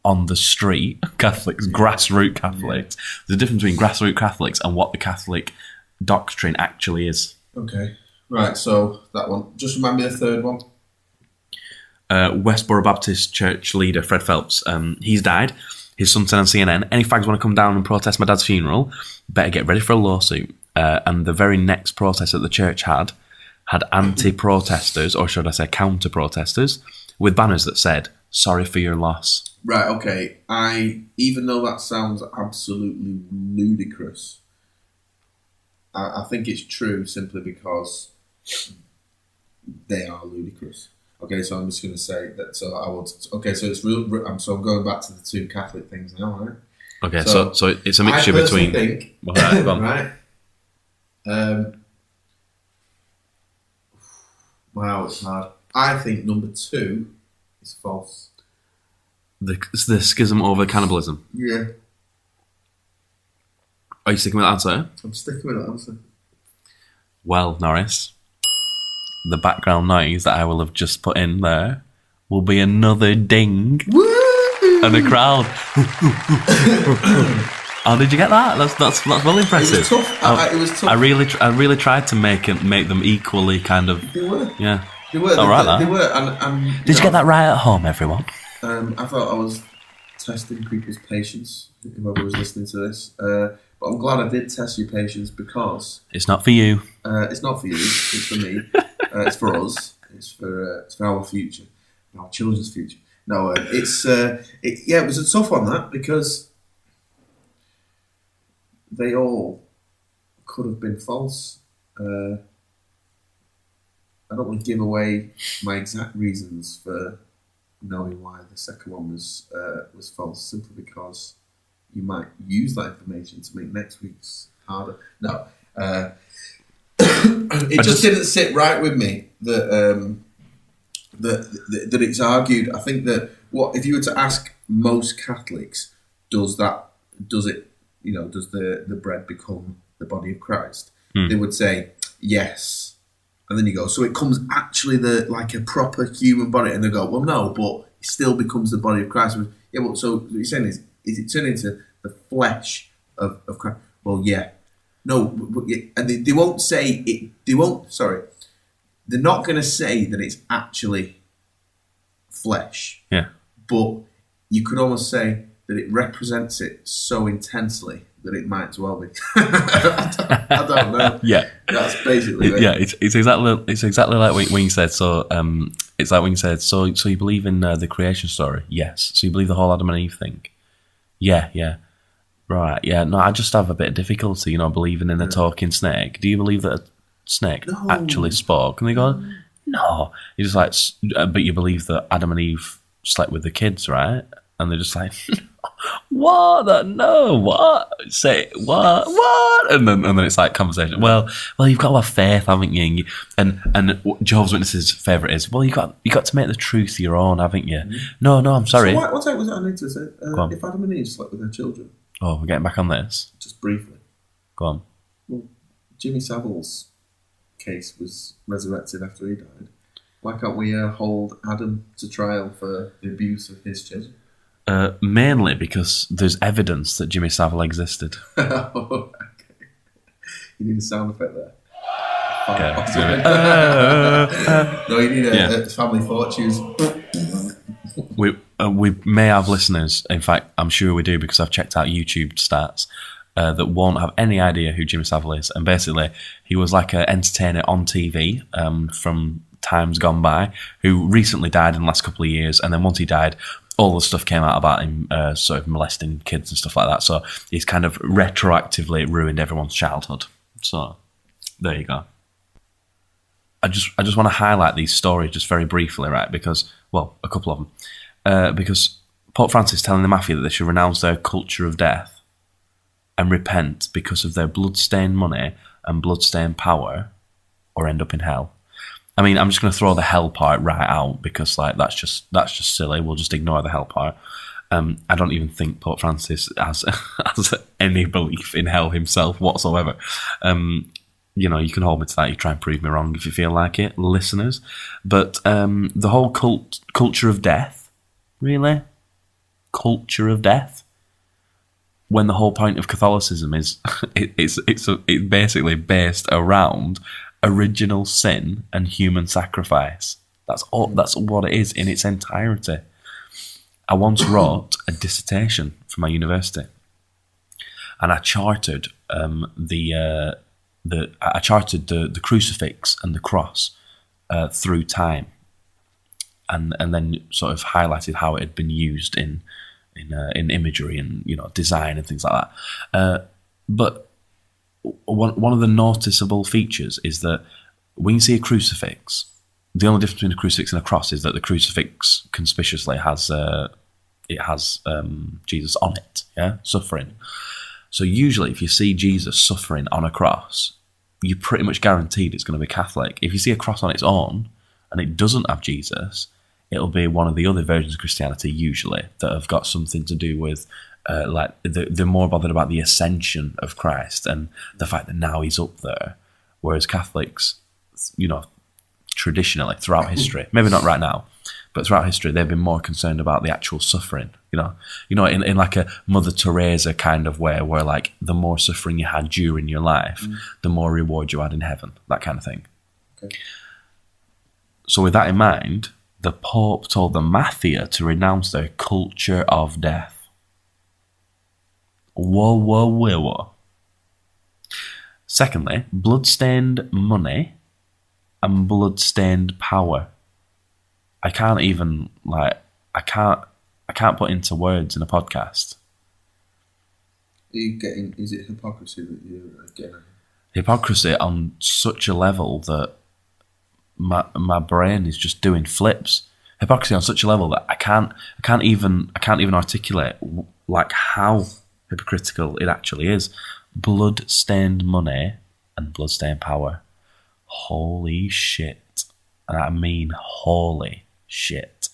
on the street, grassroots Catholics. There's a difference between grassroots Catholics and what the Catholic doctrine actually is. Okay, right. So that one. Just remind me the third one. Westboro Baptist Church leader Fred Phelps. He's died. His son said on CNN, "Any fags want to come down and protest my dad's funeral? Better get ready for a lawsuit." And the very next protest that the church had anti-protesters, or should I say counter-protesters, with banners that said, "Sorry for your loss." Right. Okay. Even though that sounds absolutely ludicrous, I think it's true simply because they are ludicrous. Okay, so I'm just going to say that. So I will. Okay, so it's real. So I'm going back to the two Catholic things now, right? Okay, so it's a mixture between. Think, right. Wow, it's hard. I think number 2 is false. The schism over cannibalism. Yeah. Are you sticking with that answer? I'm sticking with that answer. Well, Norris, the background noise that I will have just put in there will be another ding. Woo! And a crowd. Oh, did you get that? That's well impressive. It was tough. It was tough. I really tried to make them equally kind of. They were. Yeah. They were. All right, they were. And did you get that right at home, everyone? I thought I was testing people's patience, whoever was listening to this. But I'm glad I did test your patience because it's not for you. It's not for you. It's for me. It's for us. It's for our future, our children's future. No, it was a tough one that because they all could have been false. I don't want to give away my exact reasons for knowing why the second one was false, simply because you might use that information to make next week's harder. No, it just didn't sit right with me that it's argued. I think that if you were to ask most Catholics, does the bread become the body of Christ? They would say yes. And then you go, so it comes actually like a proper human body, and they go, well, no, but it still becomes the body of Christ. Yeah, well, so what you're saying is it turned into the flesh of Christ? Well, yeah, no, and they won't say it. They're not going to say that it's actually flesh. Yeah, but you could almost say that it represents it so intensely that it might as well be. I don't know. Yeah, that's basically it. Yeah. It's exactly like when you said so. It's like when you said so you believe in the creation story? Yes. So you believe the whole Adam and Eve thing? Yeah. Right. Yeah. No, I just have a bit of difficulty, believing in a talking snake. Do you believe that a snake actually spoke? And they go, no. He's just like, but you believe that Adam and Eve slept with the kids, right? And they're just like, what? No, what? Say what? And then it's like conversation. Well, you've got to have faith, haven't you? And Jehovah's Witnesses' favourite is, well, you got to make the truth your own, haven't you? No, I'm sorry. So what was it I need to say? If Adam and Eve slept with their children. Oh, we're getting back on this. Just briefly. Go on. Well, Jimmy Savile's case was resurrected after he died. Why can't we hold Adam to trial for the abuse of his children? Mainly because there's evidence that Jimmy Savile existed. Okay. You need a sound effect there. Okay. No, you need a family fortunes. We may have listeners, in fact, I'm sure we do because I've checked out YouTube stats, that won't have any idea who Jimmy Savile is. And basically, he was like an entertainer on TV from times gone by, who recently died in the last couple of years. And then once he died, all the stuff came out about him sort of molesting kids and stuff like that. So he's kind of retroactively ruined everyone's childhood. So there you go. I just want to highlight these stories just very briefly, right? Because, well, a couple of them. Because Pope Francis telling the mafia that they should renounce their culture of death and repent because of their blood-stained money and blood-stained power, or end up in hell. I mean, I'm just going to throw the hell part right out because, like, that's just silly. We'll just ignore the hell part. I don't even think Pope Francis has any belief in hell himself whatsoever. You know, you can hold me to that. You try and prove me wrong if you feel like it, listeners. But the whole culture of death, really? Culture of death? When the whole point of Catholicism is it's basically based around original sin and human sacrifice. That's what it is in its entirety. I once wrote a dissertation for my university, and I charted the crucifix and the cross through time, and then sort of highlighted how it had been used in imagery and, you know, design and things like that. But one of the noticeable features is that when you see a crucifix, the only difference between a crucifix and a cross is that the crucifix conspicuously has Jesus on it, suffering. So usually if you see Jesus suffering on a cross, you're pretty much guaranteed it's going to be Catholic. If you see a cross on its own and it doesn't have Jesus, it'll be one of the other versions of Christianity usually that have got something to do with like they're more bothered about the ascension of Christ and the fact that now he's up there. Whereas Catholics, you know, traditionally throughout history, maybe not right now, but throughout history, they've been more concerned about the actual suffering. You know, in like a Mother Teresa kind of way, where like the more suffering you had during your life, the more reward you had in heaven, that kind of thing. Okay. So with that in mind, the Pope told the mafia to renounce their culture of death. Whoa. Secondly, blood-stained money and blood-stained power. I can't put into words in a podcast. Is it hypocrisy that you're getting? Hypocrisy on such a level that my brain is just doing flips. Hypocrisy on such a level that I can't even articulate like how hypocritical it actually is. Blood-stained money and blood-stained power. Holy shit. And I mean holy shit.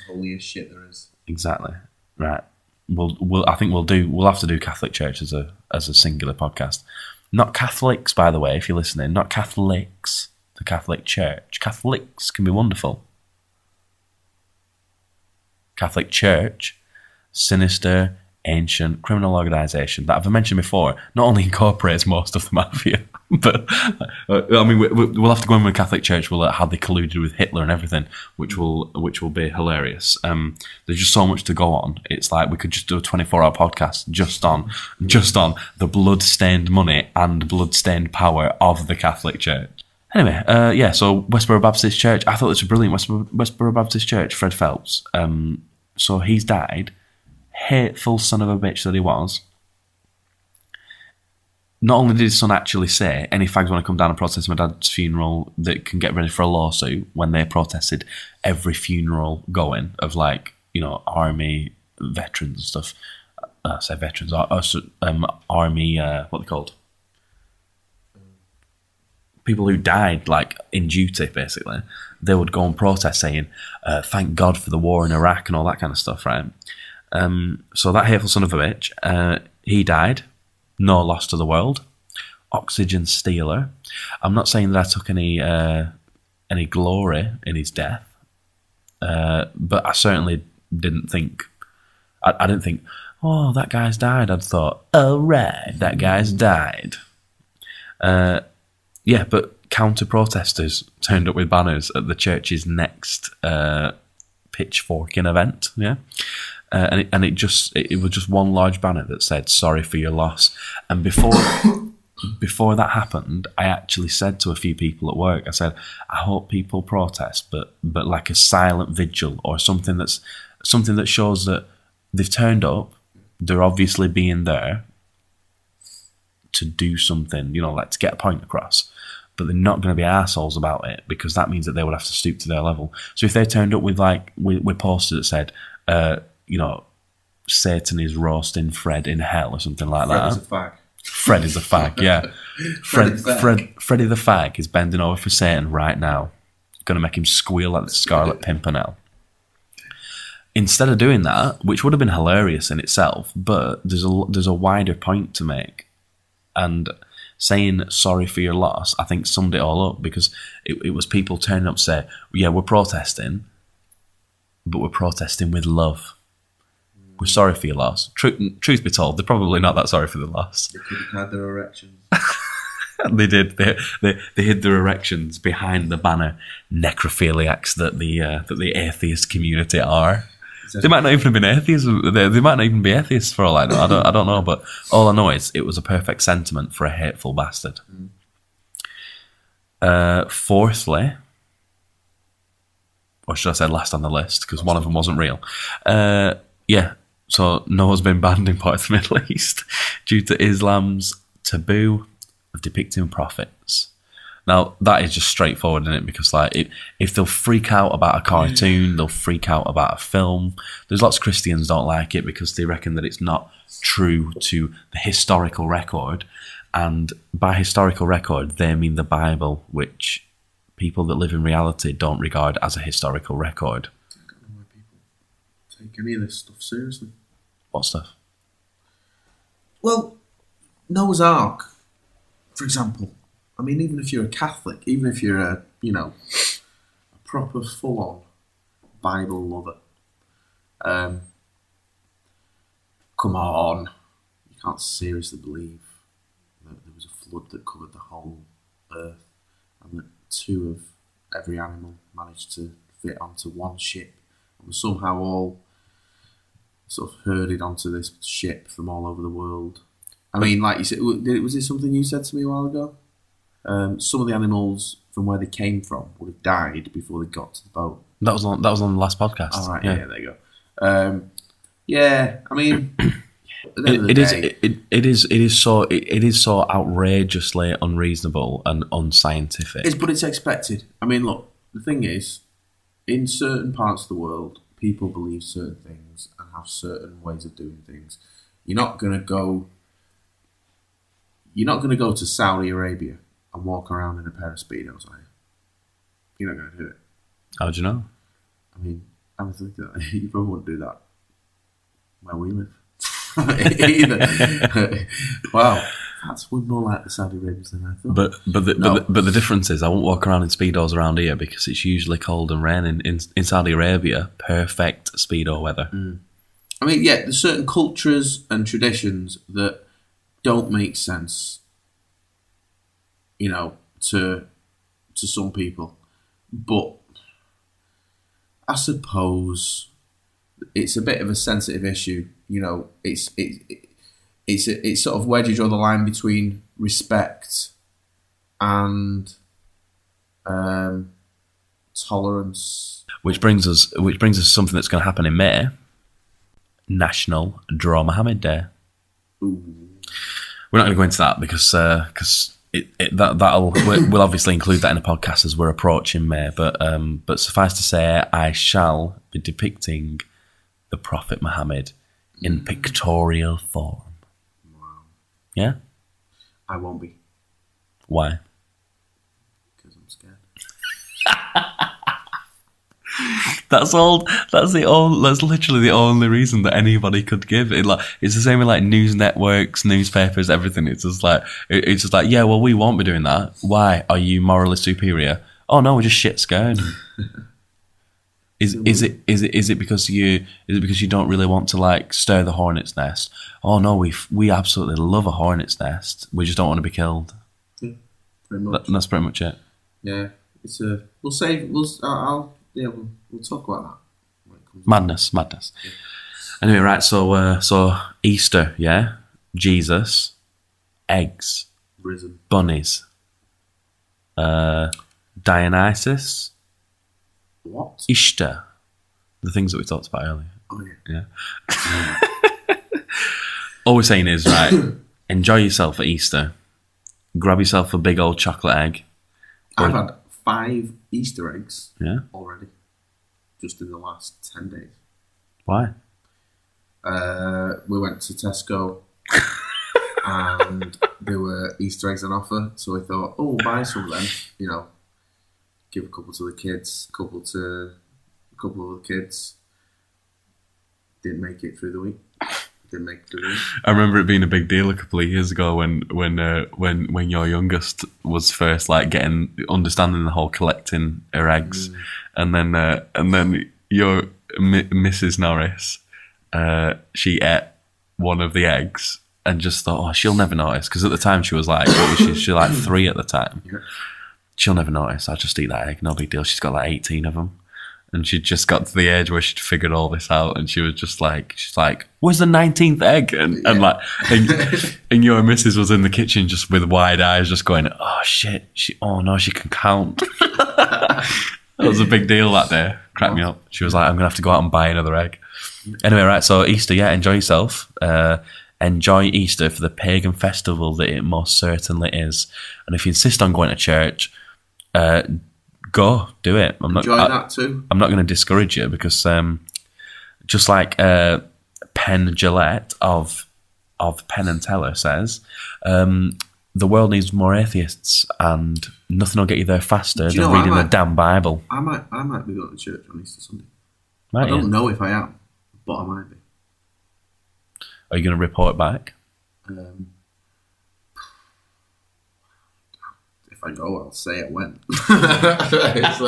Holiest shit there is. Exactly. Right. We'll have to do Catholic Church as a singular podcast. Not Catholics, by the way, if you're listening. Not Catholics. The Catholic Church. Catholics can be wonderful. Catholic Church, sinister, ancient criminal organisation that I've mentioned before, not only incorporates most of the mafia, but I mean we'll have to go in with Catholic Church. We'll how they colluded with Hitler and everything, which will be hilarious. There's just so much to go on. It's like we could just do a 24-hour podcast just on the blood-stained money and blood-stained power of the Catholic Church. Anyway, so Westboro Baptist Church. I thought this was brilliant. Westboro Baptist Church. Fred Phelps. So he's died. Hateful son of a bitch that he was. not only did his son actually say, any fags want to come down and protest my dad's funeral that can get ready for a lawsuit, when they protested every funeral going of, like, you know, army veterans and stuff. I say veterans, army, what are they called? People who died, like, in duty, basically. They would go and protest saying, thank God for the war in Iraq and all that kind of stuff, right? So that hateful son of a bitch, he died. No loss to the world. Oxygen stealer. I'm not saying that I took any glory in his death, but I certainly didn't think. I didn't think, oh, that guy's died. I'd thought, oh right, that guy's died. Yeah, but counter-protesters turned up with banners at the church's next pitchforking event. Yeah. And it was just one large banner that said "Sorry for your loss." And before that happened, I actually said to a few people at work, I said, "I hope people protest, but like a silent vigil or something that shows that they've turned up. They're obviously being there to do something, you know, like to get a point across. But they're not going to be assholes about it, because that means that they would have to stoop to their level. So if they turned up with posters that said, you know, Satan is roasting Fred in hell or something like that. Fred is a fag. Fred is a fag, yeah. Freddy the fag is bending over for Satan right now. Going to make him squeal like the Scarlet Pimpernel. Instead of doing that, which would have been hilarious in itself, but there's a wider point to make. And saying sorry for your loss, I think, summed it all up, because it was people turning up to say, yeah, we're protesting, but we're protesting with love. We're sorry for your loss. Truth be told, they're probably not that sorry for the loss. They could have had their erections. They did. They hid their erections behind the banner necrophiliacs that the atheist community are. They might not even have been atheists. They might not even be atheists for all I know. I don't know. But all I know is it was a perfect sentiment for a hateful bastard. Fourthly, or should I say last on the list, because one of them wasn't real. Yeah. So Noah's been banned in parts of the Middle East due to Islam's taboo of depicting prophets. Now, that is just straightforward, isn't it? Because, like, if they'll freak out about a cartoon, they'll freak out about a film. There's lots of Christians don't like it because they reckon that it's not true to the historical record. And by historical record, they mean the Bible, which people that live in reality don't regard as a historical record. I don't know why people take any of this stuff seriously. What stuff? Well, Noah's Ark, for example. I mean, even if you're a Catholic, even if you're a proper full-on Bible lover, come on, you can't seriously believe that there was a flood that covered the whole earth, and that 2 of every animal managed to fit onto one ship, and were somehow all sort of herded onto this ship from all over the world. I mean, like you said, was it something you said to me a while ago? Some of the animals from where they came from would have died before they got to the boat. That was on the last podcast. All right, yeah, there you go. Yeah, I mean, it is so outrageously unreasonable and unscientific. But it's expected. I mean, look, the thing is, in certain parts of the world, people believe certain things and have certain ways of doing things. You're not going to go to Saudi Arabia and walk around in a pair of Speedos, are you? You're not going to do it. How do you know? I mean, I would think that you probably wouldn't do that where we live. Either. Wow, we're more like the Saudi Arabians than I thought. But the difference is, I won't walk around in Speedos around here because it's usually cold and raining. In Saudi Arabia, perfect Speedo weather. I mean, yeah, there's certain cultures and traditions that don't make sense, you know, to some people, but I suppose it's a bit of a sensitive issue. You know, it's sort of, where do you draw the line between respect and tolerance? Which brings us to something that's going to happen in May. National Draw Mohammed Day. Ooh. we're not going to go into that because we'll obviously include that in the podcast as we're approaching May. But suffice to say, I shall be depicting the Prophet Muhammad in pictorial form. Wow. Yeah? I won't be. Why? Because I'm scared. That's literally the only reason that anybody could give it. Like, it's the same with like news networks, newspapers, everything. It's just like yeah, well, we won't be doing that. Why? Are you morally superior? Oh no, we're just shit scared. Is it because you don't really want to like stir the hornet's nest? Oh no, we absolutely love a hornet's nest. We just don't want to be killed. Yeah, pretty much. That's pretty much it. Yeah, we'll talk about that when it comes. Madness. Yeah. Anyway, right. So Easter, yeah, Jesus, eggs, Risen. bunnies, Dionysus. What? Ishtar. The things that we talked about earlier. Oh, yeah. All we're saying is, right, enjoy yourself at Easter. Grab yourself a big old chocolate egg. I've had 5 Easter eggs already. Just in the last 10 days. Why? We went to Tesco and there were Easter eggs on offer. So we thought, we'll buy some of them, give a couple to the kids, a couple of the kids. Didn't make it through the week. I remember it being a big deal a couple of years ago when your youngest was first like understanding the whole collecting her eggs, and then your Mrs. Norris, she ate one of the eggs and just thought, oh, she'll never notice, because at the time she was like, she was like 3 at the time. Yeah. She'll never notice. I'll just eat that egg. No big deal. She's got like 18 of them. And she just got to the age where she'd figured all this out, and she was just like, where's the 19th egg? And your missus was in the kitchen just with wide eyes, just going, oh shit, she can count. That was a big deal that day. Cracked me up. She was like, I'm gonna have to go out and buy another egg. Anyway, right, so Easter, yeah, enjoy yourself. Enjoy Easter for the pagan festival that it most certainly is. And if you insist on going to church, go, do it. Enjoy that too. I'm not going to discourage you, because just like Penn Jillette of Penn and Teller says, the world needs more atheists, and nothing will get you there faster than reading the damn Bible. I might be going to church on Easter Sunday. I don't know if I am, but I might be. Are you going to report back? If I go, I'll say I went. So what else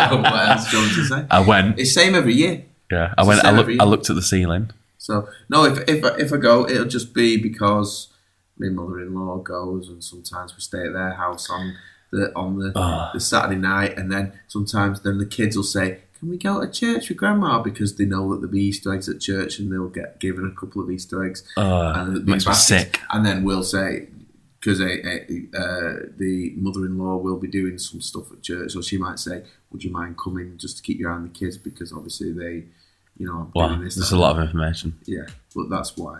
do you want to say? I went. It's same every year. Yeah, I went. I looked at the ceiling. So no, if I go, it'll just be because my mother-in-law goes, and sometimes we stay at their house on the Saturday night, and then sometimes the kids will say, "Can we go to church with Grandma?" Because they know that there'll be Easter eggs at church, and they'll get given a couple of Easter eggs. And it makes me sick. And then we'll say, because the mother-in-law will be doing some stuff at church, so she might say, "Would you mind coming just to keep your eye on the kids?" Because obviously they, doing this. There's a lot of information. Yeah, but that's why.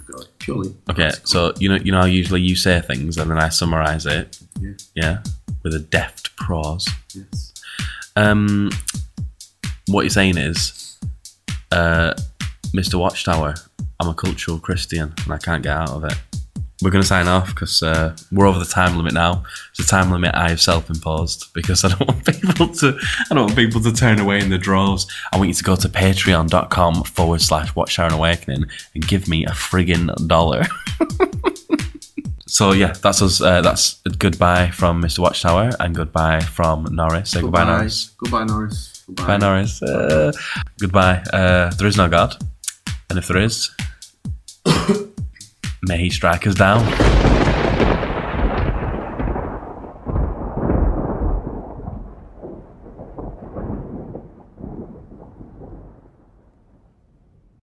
Go purely. Okay, so you know how usually you say things and then I summarise it. Yeah. Yeah, with a deft prose. Yes. What you're saying is, Mr. Watchtower, I'm a cultural Christian and I can't get out of it. We're going to sign off because we're over the time limit now. It's a time limit I have self-imposed because I don't want people to turn away in the droves. I want you to go to patreon.com/WatchTowerAwakening and give me a friggin' $1. So yeah, that's us. That's goodbye from Mr. Watchtower and goodbye from Norris. Say goodbye, Norris. Goodbye, Norris. Goodbye, Norris. Goodbye. There is no God, and if there is, may he strike us down.